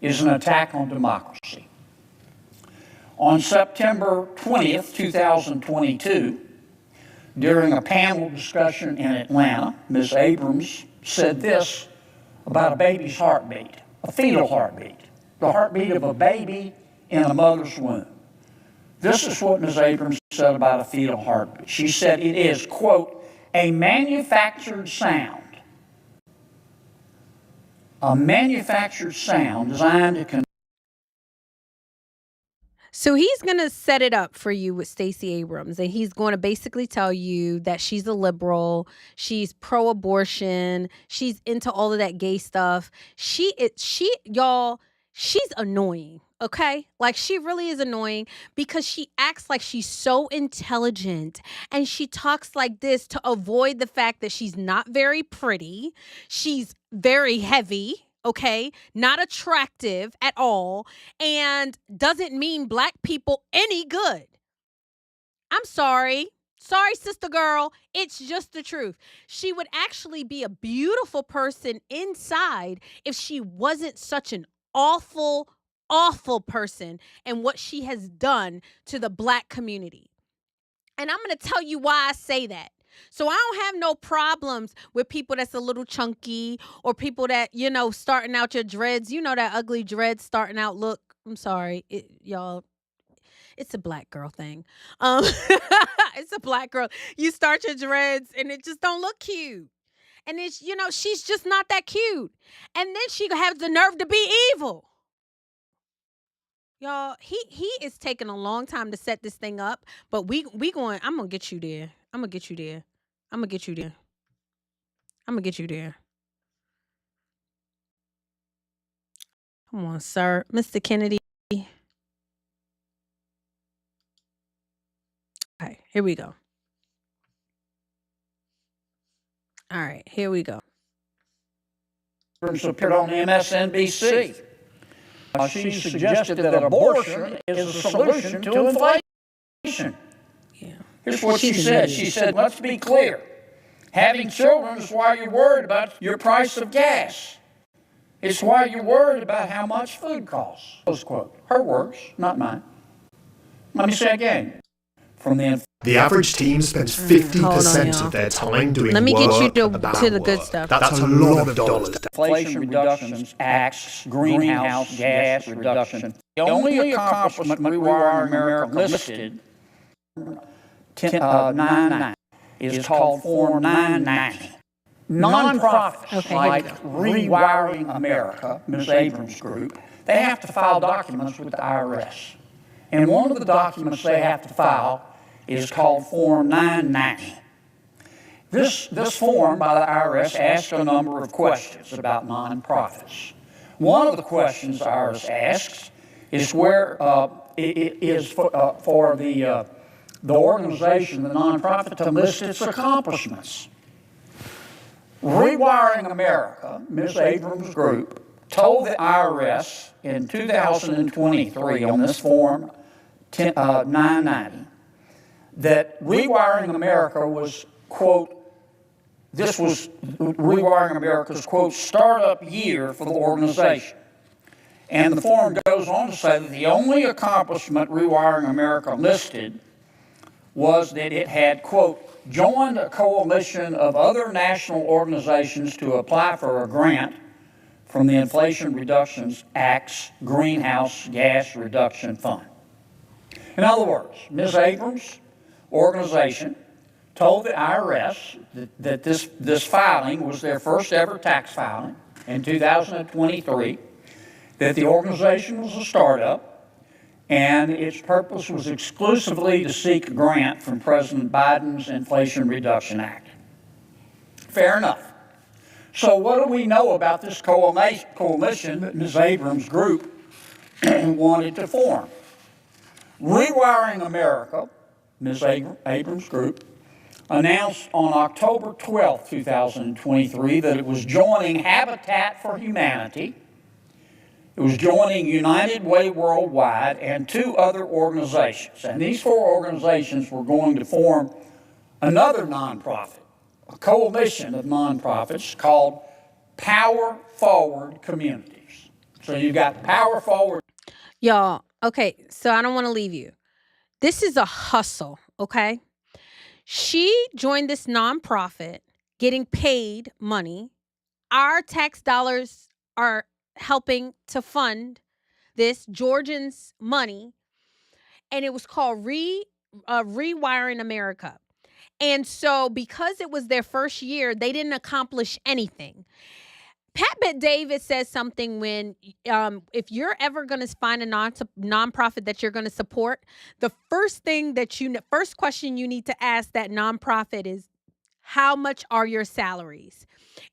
is an attack on democracy." On September 20th, 2022, during a panel discussion in Atlanta, Ms. Abrams said this about a baby's heartbeat, a fetal heartbeat, the heartbeat of a baby in a mother's womb. This is what Ms. Abrams said about a fetal heartbeat. She said it is, quote, a manufactured sound. A manufactured sound designed to So he's going to set it up for you with Stacey Abrams, and he's going to basically tell you that she's a liberal, she's pro-abortion, she's into all of that gay stuff. Y'all, she's annoying, okay? Like, she really is annoying because she acts like she's so intelligent, and she talks like this to avoid the fact that she's not very pretty, she's very heavy, okay, not attractive at all, and doesn't mean black people any good. I'm sorry. Sorry, sister girl. It's just the truth. She would actually be a beautiful person inside if she wasn't such an awful, awful person and what she has done to the Black community. And I'm going to tell you why I say that. So I don't have no problems with people that's a little chunky or people that, starting out your dreads. You know that ugly dreads starting out look. I'm sorry, y'all. It's a Black girl thing. It's a Black girl. You start your dreads and it just don't look cute. And it's, she's just not that cute. And then she has the nerve to be evil. Y'all, he is taking a long time to set this thing up, but I'm going to get you there. I'm going to get you there. I'm going to get you there. I'm going to get you there. Come on, sir. Mr. Kennedy. Okay, here we go. All right, here we go. Appeared on MSNBC. She suggested that abortion is a solution to inflation. Yeah. Here's what she said. She said, let's be clear. Having children is why you're worried about your price of gas. It's why you're worried about how much food costs. Close quote. Her words, not mine. Let me say again. From the average teen spends 50% of their time doing work. Let me get you to the work. good stuff. That's a lot of dollars. Inflation Reduction Act's greenhouse gas reduction. The only accomplishment Rewiring America listed, 990, is called Form 990. Nonprofits like Rewiring America, Ms. Abrams' group, they have to file documents with the IRS. And one of the documents they have to file is called Form 990. This form by the IRS asks a number of questions about nonprofits. One of the questions the IRS asks is where it is for the organization, the nonprofit, to list its accomplishments. Rewiring America, Ms. Abrams' group, told the IRS in 2023 on this Form 990 that Rewiring America was, quote, this was Rewiring America's, quote, startup year for the organization. And the form goes on to say that the only accomplishment Rewiring America listed was that it had, quote, joined a coalition of other national organizations to apply for a grant from the Inflation Reduction Act's Greenhouse Gas Reduction Fund. In other words, Ms. Abrams' organization told the IRS that this filing was their first ever tax filing in 2023, that the organization was a startup, and its purpose was exclusively to seek a grant from President Biden's Inflation Reduction Act. Fair enough. So what do we know about this coalition that Ms. Abrams' group wanted to form? Rewiring America, Ms. Abrams' group, announced on October 12, 2023, that it was joining Habitat for Humanity, it was joining United Way Worldwide, and 2 other organizations. And these 4 organizations were going to form another nonprofit, a coalition of nonprofits called Power Forward Communities. So you've got Power Forward. Y'all, okay, so I don't want to leave you. This is a hustle, okay? She joined this nonprofit getting paid money. Our tax dollars are helping to fund this, Georgians' money, and it was called Rewiring America. And so because it was their first year, they didn't accomplish anything. Pat Bet-David says something when if you're ever going to find a nonprofit that you're going to support, the first question you need to ask that nonprofit is, how much are your salaries?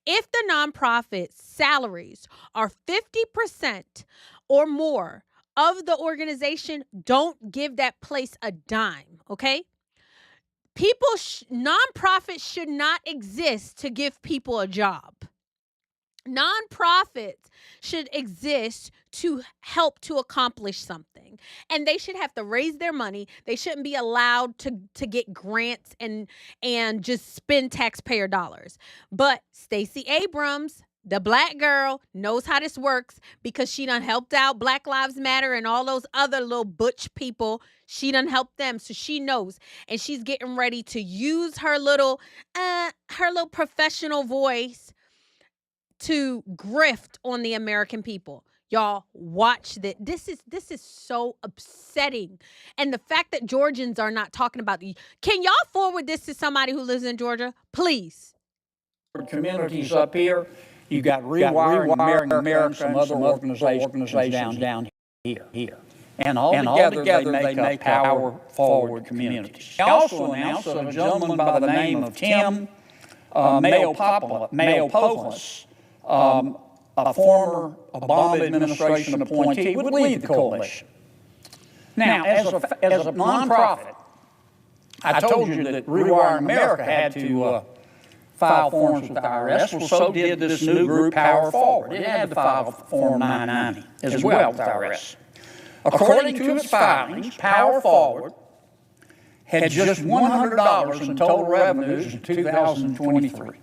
If the nonprofit's salaries are 50% or more of the organization, don't give that place a dime, okay? Nonprofits should not exist to give people a job. Nonprofits should exist to help to accomplish something, and they should have to raise their money. They shouldn't be allowed to get grants and just spend taxpayer dollars. But Stacey Abrams, the black girl, knows how this works because she done helped out Black Lives Matter and all those other little butch people. She done helped them, so she knows, and she's getting ready to use her little professional voice to grift on the American people. Y'all watch this. This is so upsetting. And the fact that Georgians are not talking about the, can y'all forward this to somebody who lives in Georgia? Please. Communities up here, you got Rewiring America and some other organizations down here. And all together they make Power Forward Communities. They also announced that a gentleman by the name of Tim Mayopoulos, a former Obama administration appointee, would lead the coalition. Now, as a nonprofit, I told you that Rewiring America had to file forms with the IRS. Well, so did this new group, Power Forward. It had to file Form 990 as well with the IRS. According to its filings, Power Forward had just $100 in total revenues in 2023.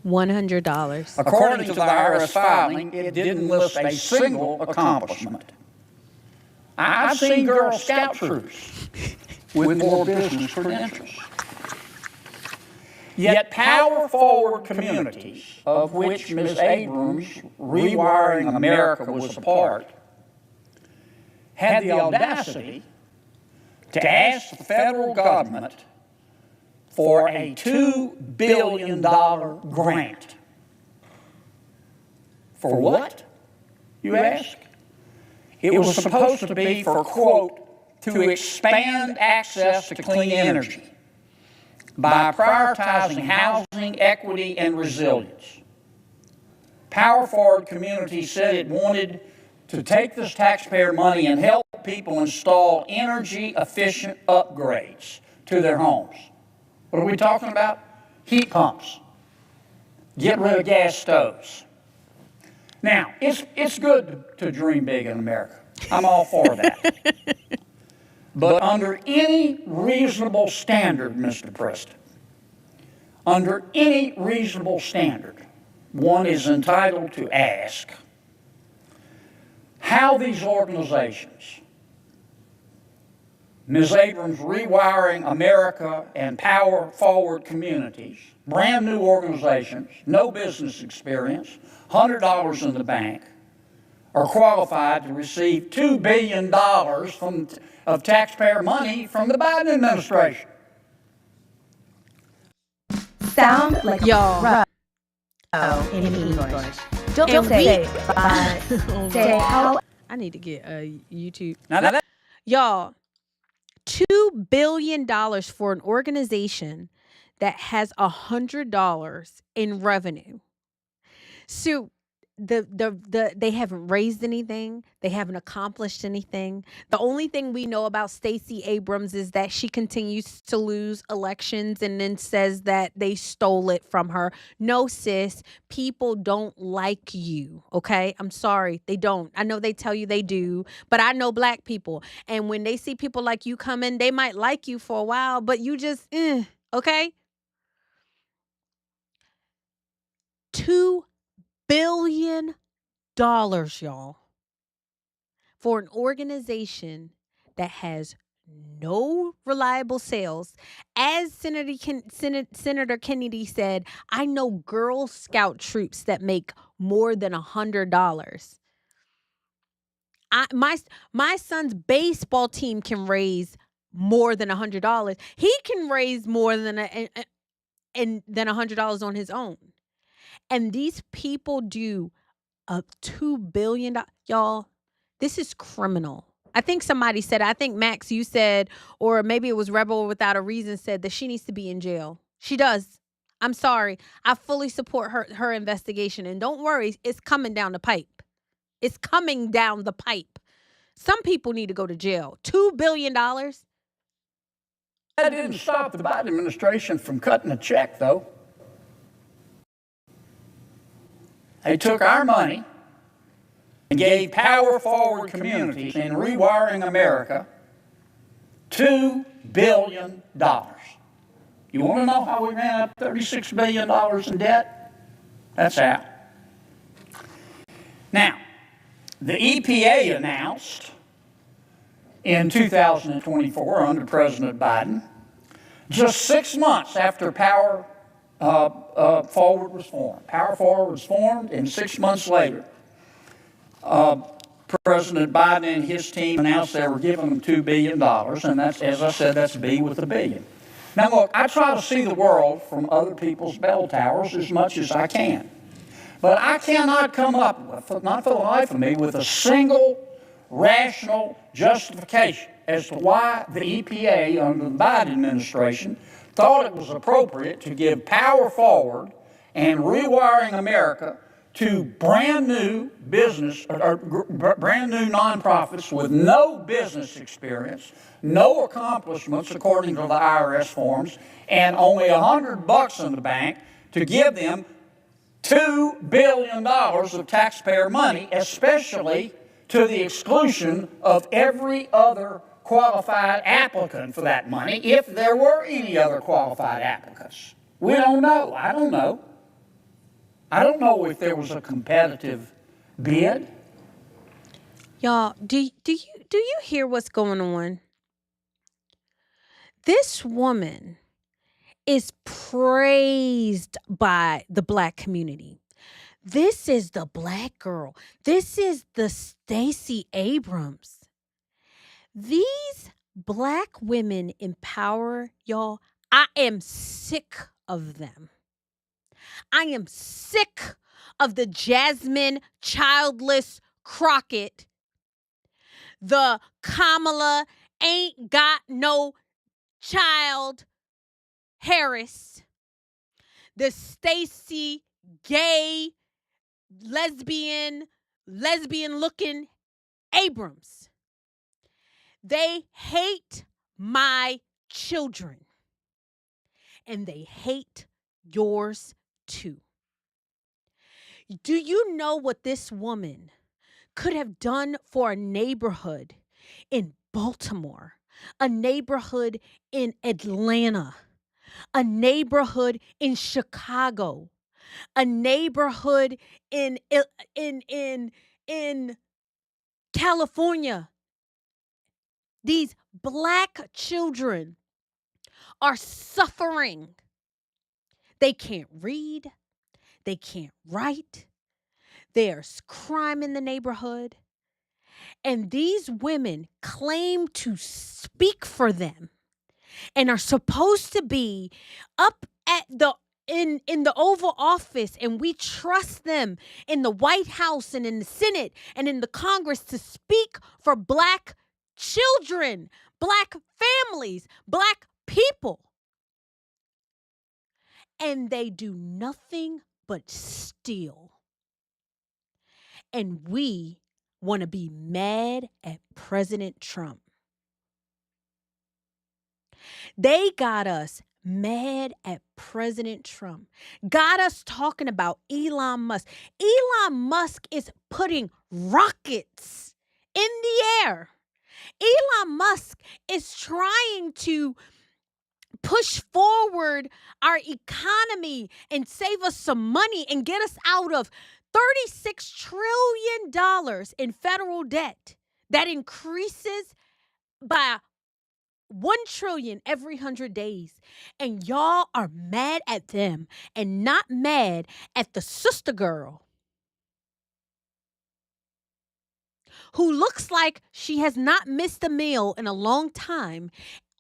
$100. According to the IRS filing, it didn't list a single accomplishment. I've seen Girl Scout troops with more business credentials. Yet Power Forward Communities, of which Ms. Abrams' Rewiring America was a part, had the audacity to ask the federal government for a $2 billion grant. For what, you ask? It was supposed to be for, quote, to expand access to clean energy by prioritizing housing, equity, and resilience. Power Forward Communities said it wanted to take this taxpayer money and help people install energy-efficient upgrades to their homes. What are we talking about? Heat pumps. Get rid of gas stoves. Now, it's good to dream big in America. I'm all for that. But under any reasonable standard, Mr. President, under any reasonable standard, one is entitled to ask how these organizations, Ms. Abrams' Rewiring America and Power Forward Communities, brand new organizations, no business experience, $100 in the bank, are qualified to receive $2 billion of taxpayer money from the Biden administration. Sound like y'all in English. Don't say say how. I need to get a YouTube. Now Y'all, $2 billion for an organization that has $100 in revenue. So they haven't raised anything. They haven't accomplished anything. The only thing we know about Stacey Abrams is that she continues to lose elections and then says that they stole it from her. No, sis, people don't like you, okay? I'm sorry, they don't. I know they tell you they do, but I know black people. And when they see people like you come in, they might like you for a while, but you just, okay? $2 billion, y'all, for an organization that has no reliable sales. As Senator Kennedy said, I know Girl Scout troops that make more than $100. My son's baseball team can raise more than $100. He can raise more than $100 on his own. And these people do $2 billion. Y'all, this is criminal. I think somebody said, I think Max, you said, or maybe it was Rebel Without a Reason said that she needs to be in jail. She does. I'm sorry. I fully support her investigation. And don't worry, it's coming down the pipe. It's coming down the pipe. Some people need to go to jail. $2 billion. that didn't stop the Biden administration from cutting a check, though. They took our money and gave Power Forward Communities in Rewiring America $2 billion. You want to know how we ran up $36 billion in debt? That's how. Now, the EPA announced in 2024 under President Biden, just 6 months after Power Forward was formed. Power Forward was formed, and 6 months later, President Biden and his team announced they were giving them $2 billion, and that's, as I said, that's B with a billion. Now look, I try to see the world from other people's bell towers as much as I can. But I cannot come up with, not for the life of me, with a single rational justification as to why the EPA under the Biden administration thought it was appropriate to give Power Forward and Rewiring America to brand new business or brand new nonprofits with no business experience, no accomplishments according to the IRS forms, and only $100 in the bank to give them $2 billion of taxpayer money, especially to the exclusion of every other qualified applicant for that money, if there were any other qualified applicants. We don't know. I don't know. I don't know if there was a competitive bid. Y'all, do you hear what's going on? This woman is praised by the Black community. This is the Black girl. This is the Stacey Abrams. These Black women in power, y'all, I am sick of them. I am sick of the Jasmine Childless Crockett, the Kamala ain't got no child Harris, the Stacey gay lesbian looking Abrams. They hate my children, and they hate yours too. Do you know what this woman could have done for a neighborhood in Baltimore, a neighborhood in Atlanta, a neighborhood in Chicago, a neighborhood in California? These Black children are suffering. They can't read. They can't write. There's crime in the neighborhood. And these women claim to speak for them and are supposed to be up at the in the Oval Office, and we trust them in the White House and in the Senate and in the Congress to speak for Black children, Black families, Black people. And they do nothing but steal. And we want to be mad at President Trump. They got us mad at President Trump. Got us talking about Elon Musk. Elon Musk is putting rockets in the air. Elon Musk is trying to push forward our economy and save us some money and get us out of $36 trillion in federal debt that increases by $1 trillion every 100 days. And y'all are mad at them and not mad at the sister girl who looks like she has not missed a meal in a long time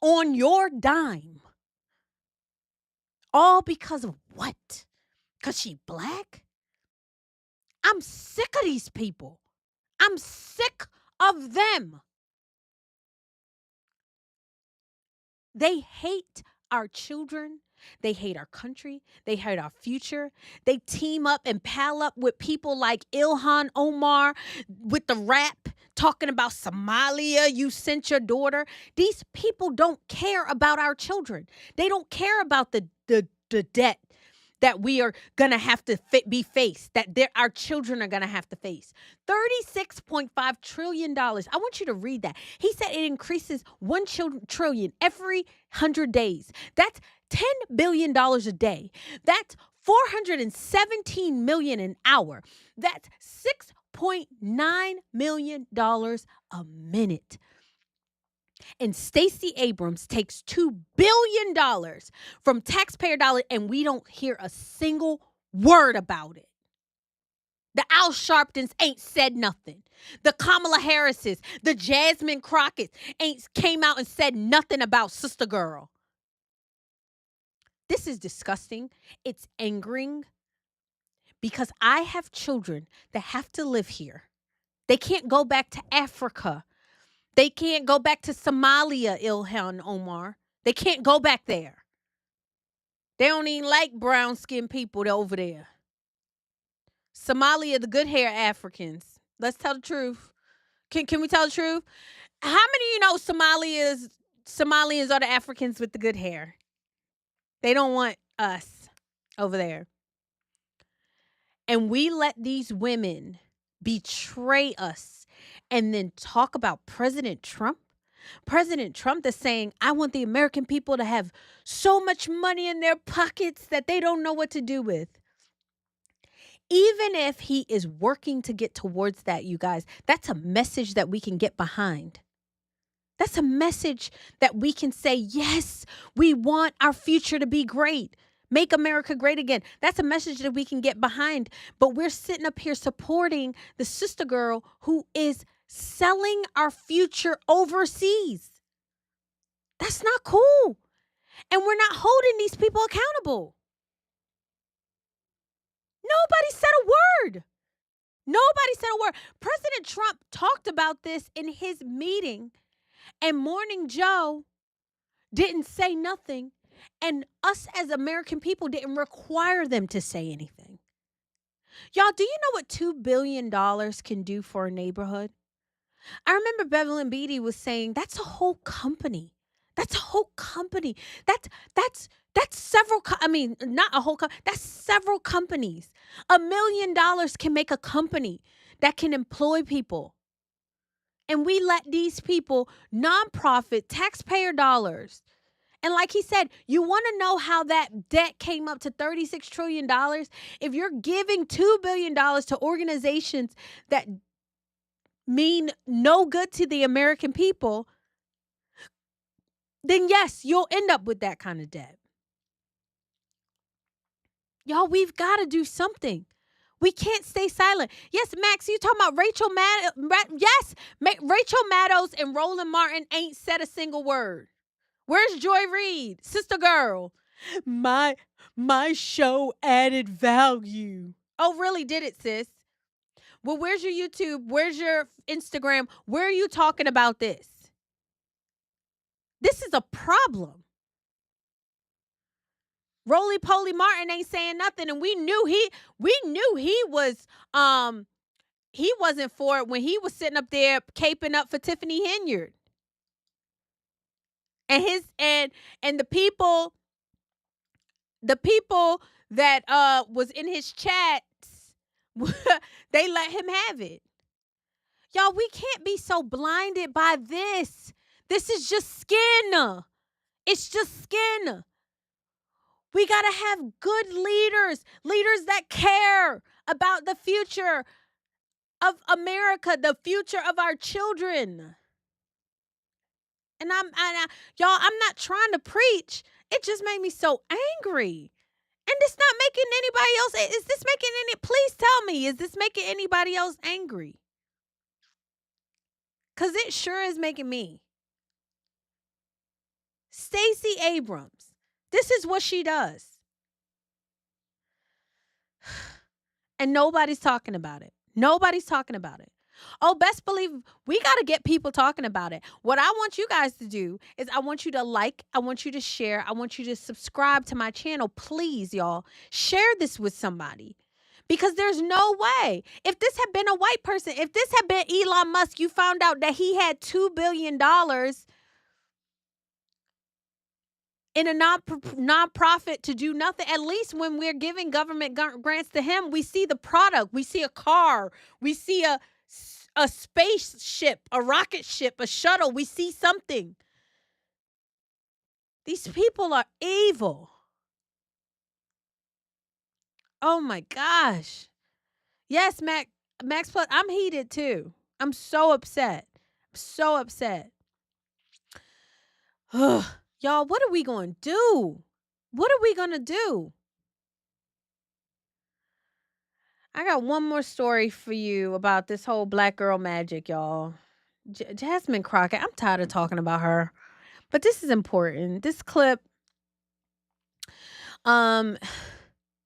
on your dime. All because of what? Because she Black? I'm sick of these people. I'm sick of them. They hate our children. They hate our country. They hate our future. They team up and pal up with people like Ilhan Omar with the rap talking about Somalia, you sent your daughter. These people don't care about our children. They don't care about the debt. that we are going to have to be faced, that our children are going to have to face. $36.5 trillion. I want you to read that. He said it increases $1 trillion every 100 days. That's $10 billion a day. That's $417 million an hour. That's $6.9 million a minute. And Stacey Abrams takes $2 billion from taxpayer dollars, and we don't hear a single word about it. The Al Sharptons ain't said nothing. The Kamala Harrises, the Jasmine Crockett's ain't came out and said nothing about Sister Girl. This is disgusting. It's angering because I have children that have to live here. They can't go back to Africa. They can't go back to Somalia, Ilhan Omar. They can't go back there. They don't even like brown-skinned people over there. Somalia, the good hair Africans. Let's tell the truth. Can we tell the truth? How many of you know Somalians are the Africans with the good hair? They don't want us over there. And we let these women betray us and then talk about President Trump. President Trump is saying, I want the American people to have so much money in their pockets that they don't know what to do with. Even if he is working to get towards that, you guys, that's a message that we can get behind. That's a message that we can say, yes, we want our future to be great. Make America great again. That's a message that we can get behind. But we're sitting up here supporting the sister girl who is selling our future overseas. That's not cool. And we're not holding these people accountable. Nobody said a word. Nobody said a word. President Trump talked about this in his meeting, and Morning Joe didn't say nothing. And us as American people didn't require them to say anything. Y'all, do you know what $2 billion can do for a neighborhood? I remember Bevelyn Beatty was saying, that's a whole company. That's a whole company. That's several, not a whole company. That's several companies. $1 million can make a company that can employ people. And we let these people, nonprofit, taxpayer dollars. And like he said, you want to know how that debt came up to $36 trillion? If you're giving $2 billion to organizations that mean no good to the American people, then yes, you'll end up with that kind of debt. Y'all, we've got to do something. We can't stay silent. Yes, Max, you talking about Rachel Maddow? Yes, Rachel Maddow and Roland Martin ain't said a single word. Where's Joy Reid? Sister girl. My show added value. Oh, really did it, sis? Well, where's your YouTube? Where's your Instagram? Where are you talking about this? This is a problem. Roly Poly Martin ain't saying nothing, and we knew he wasn't for it when he was sitting up there caping up for Tiffany Henyard. And the people that was in his chats, they let him have it. Y'all, we can't be so blinded by this. This is just skin. It's just skin. We got to have good leaders that care about the future of America, the future of our children. And y'all, I'm not trying to preach. It just made me so angry. And it's not making anybody else. Is this making please tell me, is this making anybody else angry? Because it sure is making me. Stacey Abrams, this is what she does. And nobody's talking about it. Nobody's talking about it. Oh, best believe we got to get people talking about it. What I want you guys to do is I want you to like, I want you to share, I want you to subscribe to my channel. Please, y'all, share this with somebody. Because there's no way. If this had been a white person, if this had been Elon Musk, you found out that he had $2 billion in a non-profit to do nothing. At least when we're giving government grants to him, we see the product. We see a car. We see a spaceship, a rocket ship, a shuttle. We see something. These people are evil. Oh my gosh. Yes, Max Plus, I'm heated too. I'm so upset. So upset. Ugh. Y'all, what are we going to do? What are we going to do? I got one more story for you about this whole black girl magic, y'all. Jasmine Crockett, I'm tired of talking about her. But this is important. This clip, and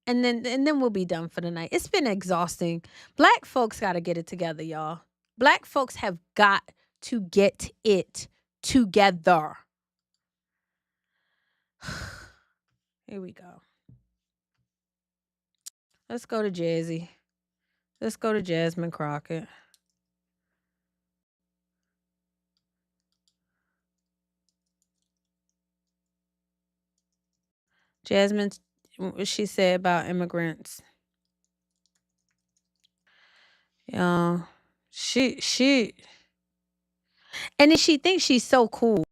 then we'll be done for the night. It's been exhausting. Black folks got to get it together, y'all. Black folks have got to get it together. Here we go. Let's go to Jazzy. Let's go to Jasmine Crockett. Jasmine, what she said about immigrants. She and then she thinks she's so cool.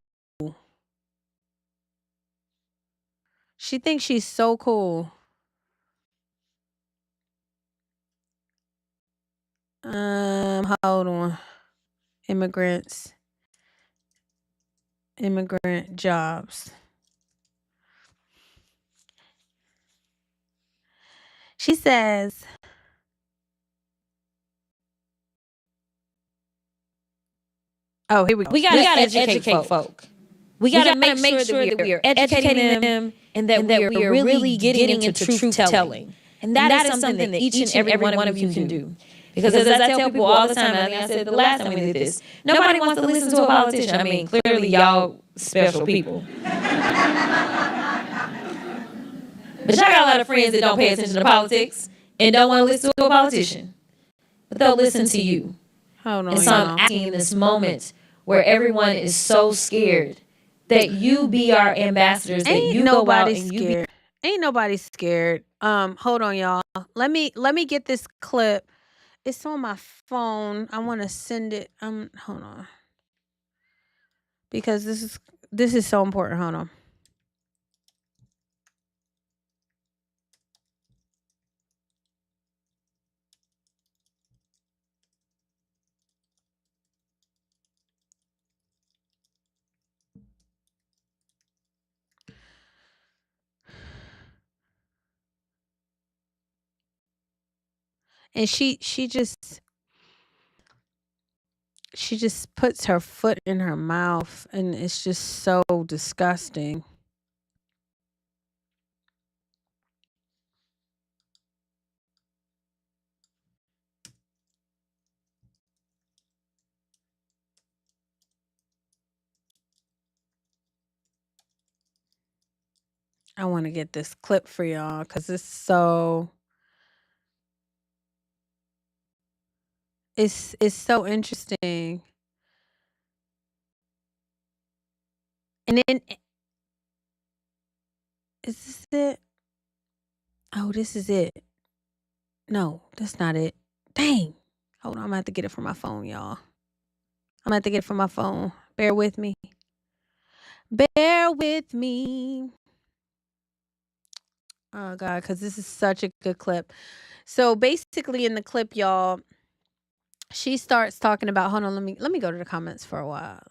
She thinks she's so cool. Hold on. Immigrant jobs. She says, oh, here we go. We gotta educate folk. We gotta make sure that we are educating them and that we are really getting into truth telling. And that is something that each and every one of you can do. Because as I tell people all the time, and I think I said the last time we did this, nobody wants to listen to a politician. I mean, clearly y'all special people. But y'all got a lot of friends that don't pay attention to politics and don't want to listen to a politician. But they'll listen to you. Hold on, and so I'm asking in this moment where everyone is so scared that you be our ambassadors, that you go out and you be... Ain't nobody scared. Hold on, y'all. Let me get this clip. It's on my phone. I want to send it. Hold on. Because this is so important. Hold on. And she just puts her foot in her mouth, and it's just so disgusting. I want to get this clip for y'all because it's so interesting. And then is this it? Oh, this is it. No, that's not it. Dang. Hold on, I'm gonna have to get it from my phone, y'all. I'm gonna have to get it from my phone. Bear with me. Bear with me. Oh God, because this is such a good clip. So basically in the clip, y'all, she starts talking about, hold on, let me go to the comments for a while.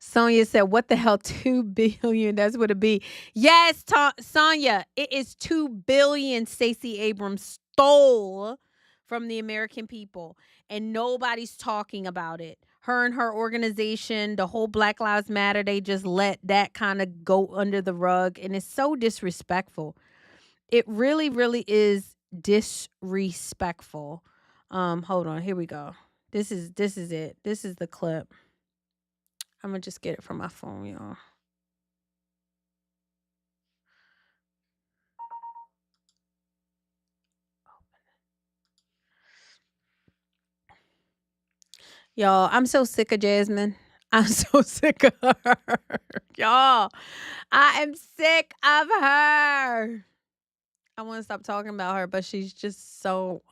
Sonia said, what the hell, 2 billion? That's what it be. Yes, Sonia, it is 2 billion Stacey Abrams stole from the American people, and nobody's talking about it. Her and her organization, the whole Black Lives Matter, they just let that kind of go under the rug, and it's so disrespectful. It really, really is disrespectful. Hold on, here we go. This is it. This is the clip. I'm gonna just get it from my phone, y'all. Y'all, I'm so sick of Jasmine. I'm so sick of her. Y'all, I am sick of her. I want to stop talking about her, but she's just so...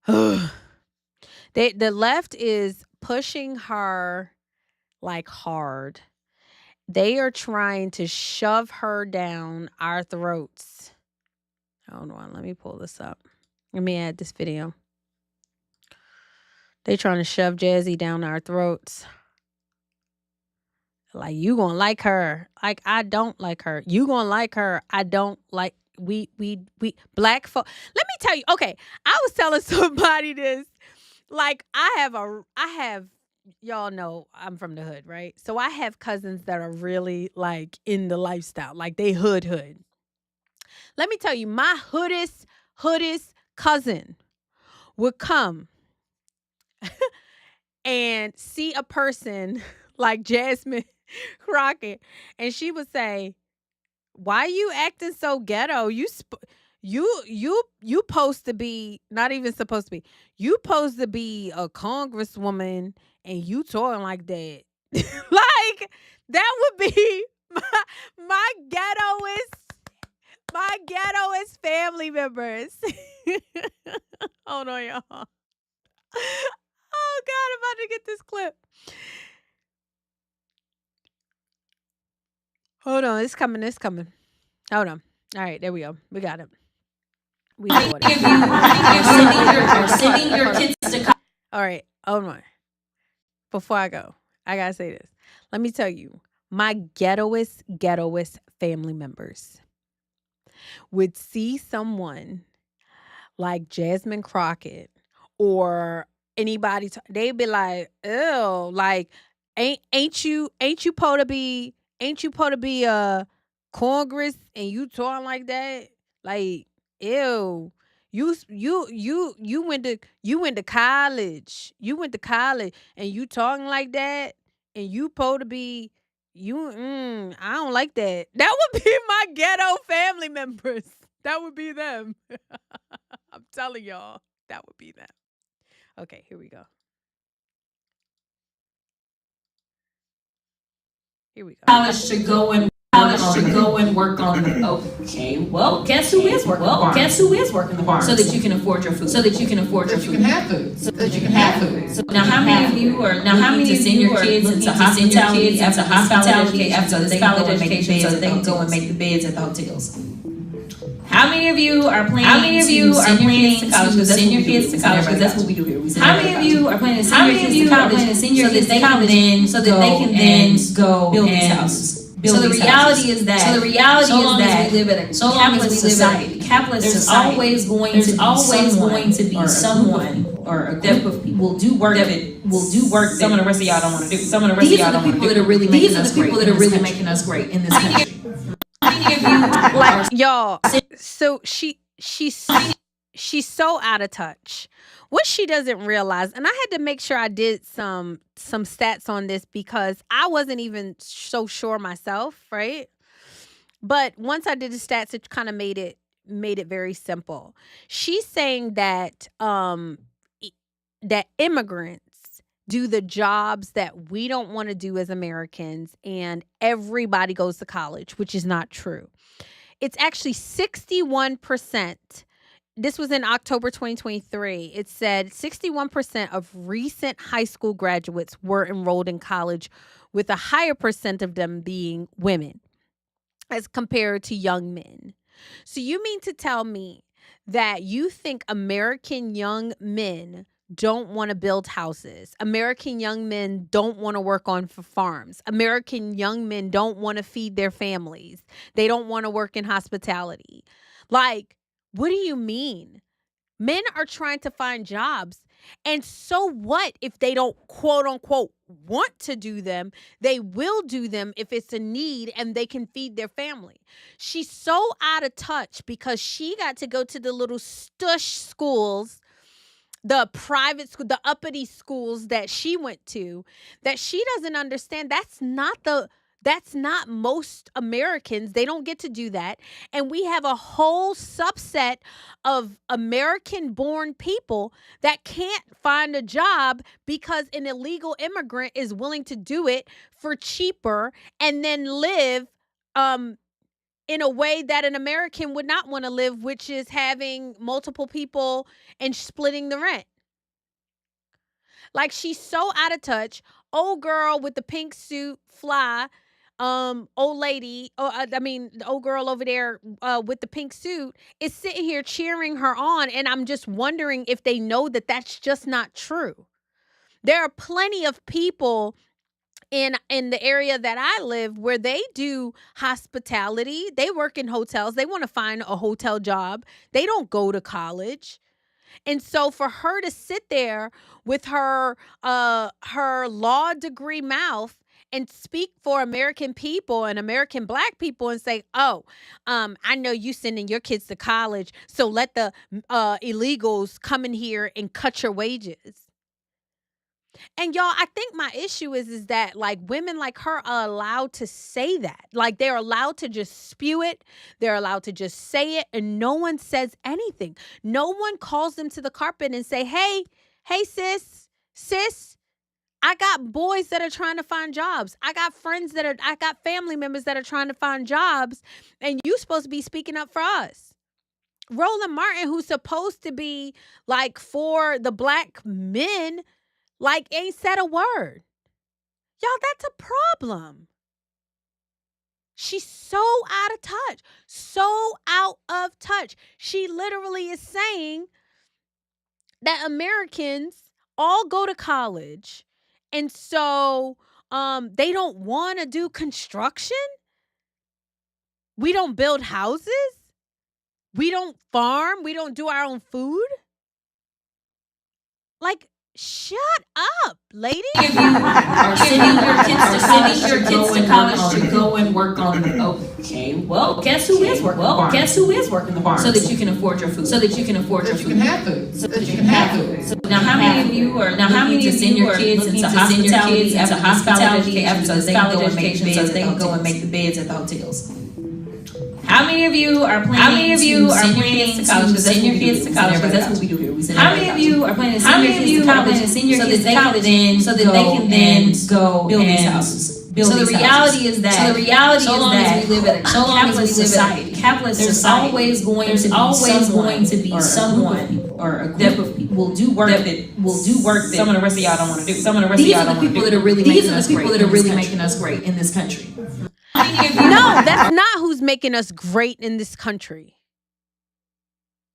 the left is pushing her like hard. They are trying to shove her down our throats. Hold on, let me pull this up. Let me add this video. They trying to shove Jazzy down our throats. Like, you gonna like her. Like, I don't like her. You gonna like her. I don't like... We black folk. Let me tell you. Okay, I was telling somebody this. Like, I have, y'all know I'm from the hood, right? So I have cousins that are really like in the lifestyle, like they hood. Let me tell you, my hoodest cousin would come and see a person like Jasmine Crockett, and she would say, "Why you acting so ghetto? You supposed to be, not even supposed to be. You supposed to be a congresswoman, and you talking like that." Like, that would be my ghettoest family members. Hold on, y'all. Oh God, I'm about to get this clip. Hold on, it's coming. Hold on. All right, there we go. We got it. We know what it is. Sending your kids to college. All right, hold on. Before I go, I gotta say this. Let me tell you, my ghettoest family members would see someone like Jasmine Crockett or anybody, they'd be like, "Ew, like, ain't you supposed to be a Congress and you talking like that? Like, ew. You went to college. You went to college and you talking like that, and you supposed to be I don't like that." That would be my ghetto family members. That would be them. I'm telling y'all, that would be them. Okay, here we go. Here we go. College to go and work on the okay. Well, guess who is working? Well, guess who is working the farm? So that you can afford your food. So that you can afford your food. You can have food. So that you can have food. So now, how many of you are to send your kids into hospitality after college education so that they can go and make the beds at the hotels? How many of you are planning to send your kids to college? Send your kids to college because that's what we do here. How many of you are planning to send your kids to college so that they can then go build these houses? So the reality is that so long as we live in a capitalist society, there's always going to be someone or a group of people will do work that some of the rest of y'all don't want to do. Some of the rest of y'all don't want to do. These are the people that are really making us great in this country. Like, y'all, so she's so out of touch. What she doesn't realize, and I had to make sure I did some stats on this because I wasn't even so sure myself, right? But once I did the stats, it kind of made it very simple. She's saying that that immigrants do the jobs that we don't want to do as Americans, and everybody goes to college, which is not true. It's actually 61%. This was in October 2023. It said 61% of recent high school graduates were enrolled in college, with a higher percent of them being women as compared to young men. So you mean to tell me that you think American young men don't want to build houses? American young men don't want to work on farms. American young men don't want to feed their families. They don't want to work in hospitality. Like, what do you mean? Men are trying to find jobs. And so what if they don't, quote unquote, want to do them? They will do them if it's a need and they can feed their family. She's so out of touch because she got to go to the little stush schools, the private school, the uppity schools that she went to, that she doesn't understand. That's not That's not most Americans. They don't get to do that. And we have a whole subset of American-born people that can't find a job because an illegal immigrant is willing to do it for cheaper and then live in a way that an American would not want to live, which is having multiple people and splitting the rent. Like, she's so out of touch. Old girl with the pink suit, fly. Old lady, the old girl over there with the pink suit is sitting here cheering her on. And I'm just wondering if they know that that's just not true. There are plenty of people in the area that I live where they do hospitality. They work in hotels. They want to find a hotel job. They don't go to college. And so for her to sit there with her law degree mouth and speak for American people and American Black people and say, oh, I know you sending your kids to college, so let the illegals come in here and cut your wages. And y'all, I think my issue is that like women like her are allowed to say that. Like they're allowed to just spew it. They're allowed to just say it and no one says anything. No one calls them to the carpet and say, hey, sis, I got boys that are trying to find jobs. I got family members that are trying to find jobs and you supposed to be speaking up for us. Roland Martin, who's supposed to be like for the Black men, like ain't said a word. Y'all, that's a problem. She's so out of touch. So out of touch. She literally is saying that Americans all go to college and so they don't want to do construction. We don't build houses. We don't farm. We don't do our own food. Like, shut up, lady. If you are sending your kids to college to go and work on the okay. Well, guess who is working? Well, guess who is working the farm? So that you can afford your food. So that you can afford your food. You can have food. So that you can have food. So now, how many of you are looking to send your kids into hospitality after the college education so they can go and make the beds at the hotels? How many of you are planning to send your kids to college? Send your kids to college because that's what we do here. How many of you are planning to send your kids to college so that they can then go build these houses? So the reality is that so long as we live in a capitalist society, there's always going to be someone or a group of people will do work that some of the rest of y'all don't want to do. Some of the rest of y'all don't want to do. These are the people that are really making us great in this country. No, that's not who's making us great in this country.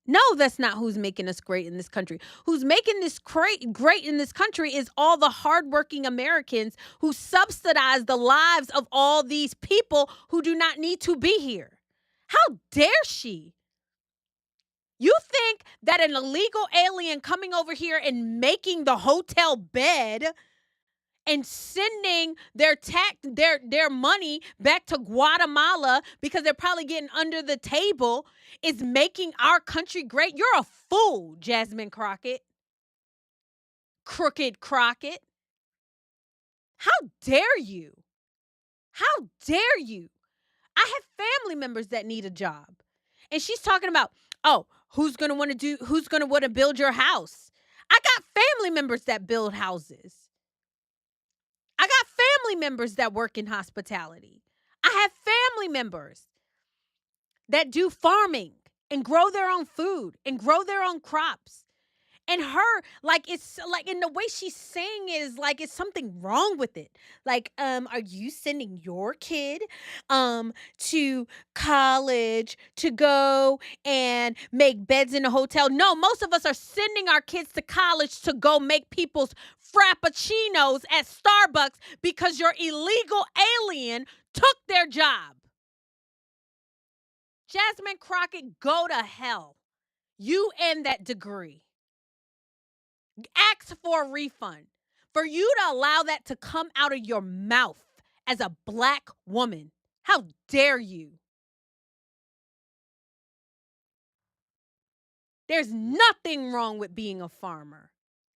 No, that's not who's making us great in this country. Who's making this great in this country is all the hardworking Americans who subsidize the lives of all these people who do not need to be here. How dare she? You think that an illegal alien coming over here and making the hotel bed and sending their money back to Guatemala because they're probably getting under the table is making our country great? You're a fool, Jasmine Crockett. Crooked Crockett. How dare you? How dare you? I have family members that need a job. And she's talking about, oh, who's going to want to build your house? I got family members that build houses. I got family members that work in hospitality. I have family members that do farming and grow their own food and grow their own crops. And her, like, it's like in the way she's saying it is like it's something wrong with it. Like, are you sending your kid to college to go and make beds in a hotel? No, most of us are sending our kids to college to go make people's frappuccinos at Starbucks because your illegal alien took their job. Jasmine Crockett, go to hell. You and that degree. Ask for a refund. For you to allow that to come out of your mouth as a Black woman. How dare you? There's nothing wrong with being a farmer.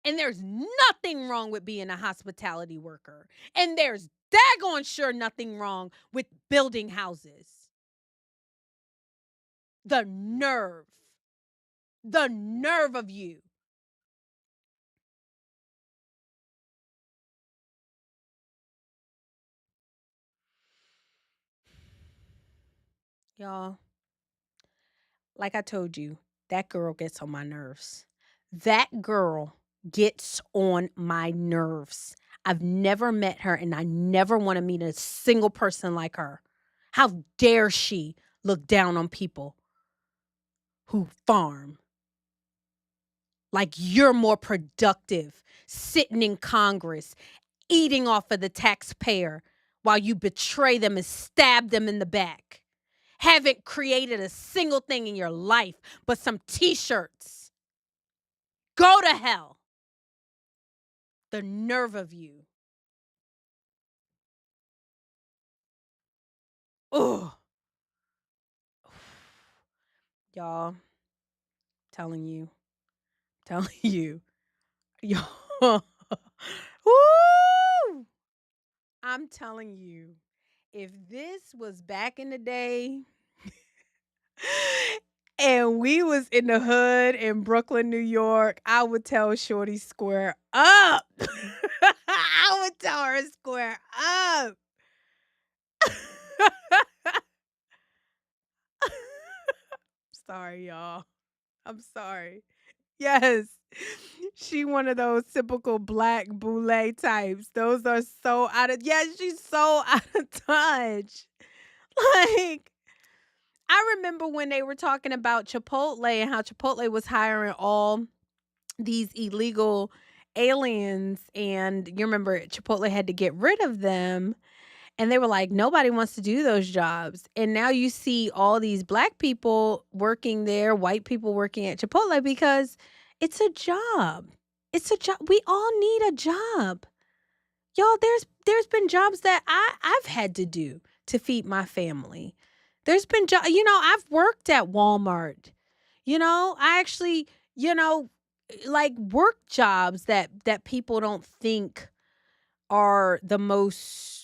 And there's nothing wrong with being a hospitality worker. And there's daggone sure nothing wrong with building houses. The nerve of you. Y'all, like I told you, that girl gets on my nerves. That girl gets on my nerves. I've never met her, and I never want to meet a single person like her. How dare she look down on people who farm? Like you're more productive sitting in Congress, eating off of the taxpayer while you betray them and stab them in the back. Haven't created a single thing in your life but some t-shirts. Go to hell. The nerve of you. Ugh. Y'all, telling you. Y'all. Woo! I'm telling you, if this was back in the day and we was in the hood in Brooklyn, New York, I would tell Shorty square up. I would tell her square up. Sorry, y'all. I'm sorry. Yes. She one of those typical black boule types. Those are so out of, she's so out of touch. Like, I remember when they were talking about Chipotle and how Chipotle was hiring all these illegal aliens, and you remember Chipotle had to get rid of them, and they were like, nobody wants to do those jobs. And now you see all these black people working there, white people working at Chipotle, because it's a job. It's a job. We all need a job. Y'all, there's been jobs that I've had to do to feed my family. There's been I've worked at Walmart. I actually, like work jobs that people don't think are the most,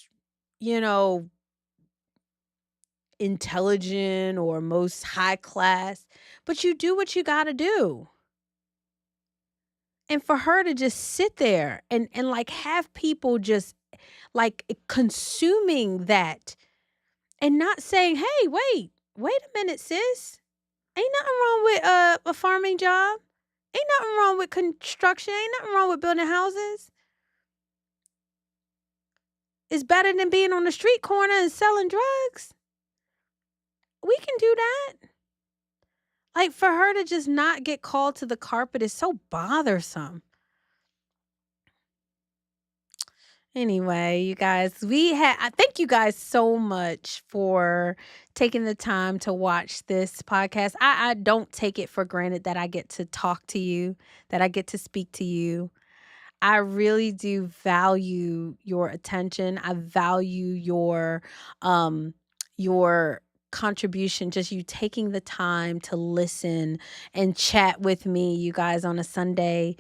intelligent or most high class, but you do what you got to do. And for her to just sit there and like have people just like consuming that and not saying, hey, wait a minute, sis. Ain't nothing wrong with a farming job. Ain't nothing wrong with construction. Ain't nothing wrong with building houses. It's better than being on the street corner and selling drugs. We can do that. Like, for her to just not get called to the carpet is so bothersome. Anyway, you guys, I thank you guys so much for taking the time to watch this podcast. I don't take it for granted that I get to talk to you, that I get to speak to you. I really do value your attention. I value your contribution, just you taking the time to listen and chat with me, you guys, on a Sunday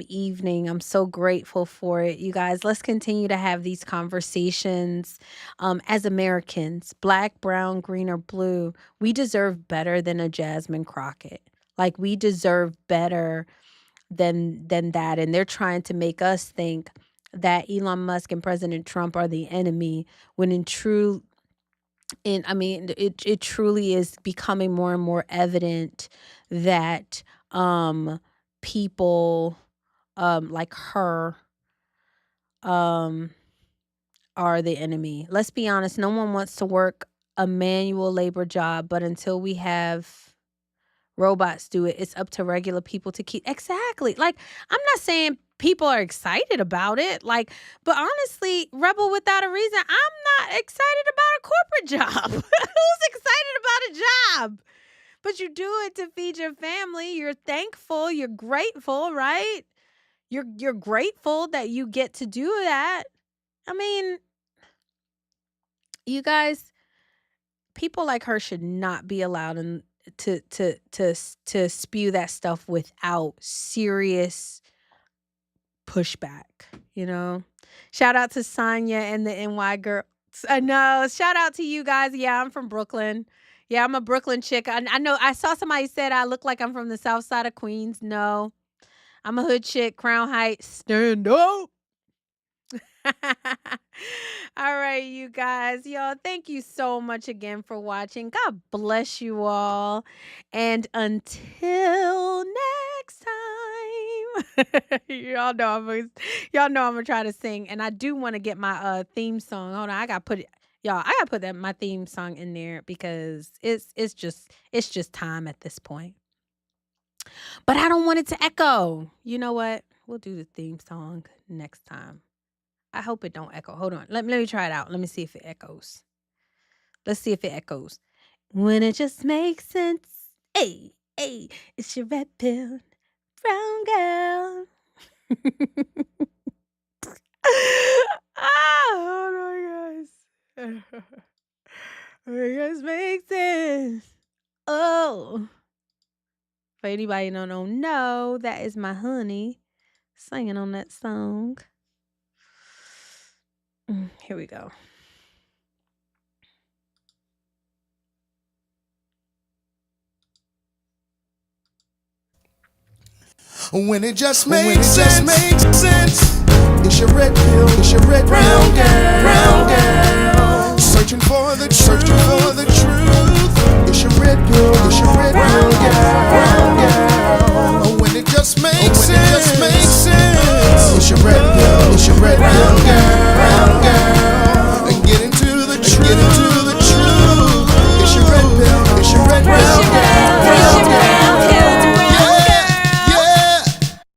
evening. I'm so grateful for it. You guys, let's continue to have these conversations as Americans, black, brown, green, or blue. We deserve better than a Jasmine Crockett. Like, we deserve better than that. And they're trying to make us think that Elon Musk and President Trump are the enemy, when it truly is becoming more and more evident that people like her are the enemy. Let's be honest, no one wants to work a manual labor job, but until we have robots do it, it's up to regular people to keep. Exactly. Like, I'm not saying people are excited about it, like, but honestly, rebel without a reason, I'm not excited about a corporate job. Who's excited about a job? But you do it to feed your family. You're thankful, you're grateful, right? You're grateful that you get to do that. I mean, you guys, people like her should not be allowed to spew that stuff without serious pushback, you know. Shout out to Sonya and the NY girls. No, shout out to you guys. Yeah, I'm from Brooklyn. Yeah, I'm a Brooklyn chick. I know I saw somebody said I look like I'm from the south side of Queens. No, I'm a hood chick. Crown Heights. Stand up. All right, you guys. Y'all, thank you so much again for watching. God bless you all. And until next time. y'all know I'm gonna try to sing. And I do want to get my theme song. Hold on, I gotta put my theme song in there because it's just time at this point. But I don't want it to echo. You know what? We'll do the theme song next time. I hope it don't echo. Hold on. Let me try it out. Let me see if it echoes. Let's see if it echoes. When it just makes sense. Hey, hey, it's your red pill brown girl. Hold on, guys. It just makes sense. Oh. For anybody who don't know, that is my honey singing on that song. Here we go. When it just makes sense, it's your red pill, it's your red brown girl, searching for the truth, it's your red pill, it's your red brown girl. When it just makes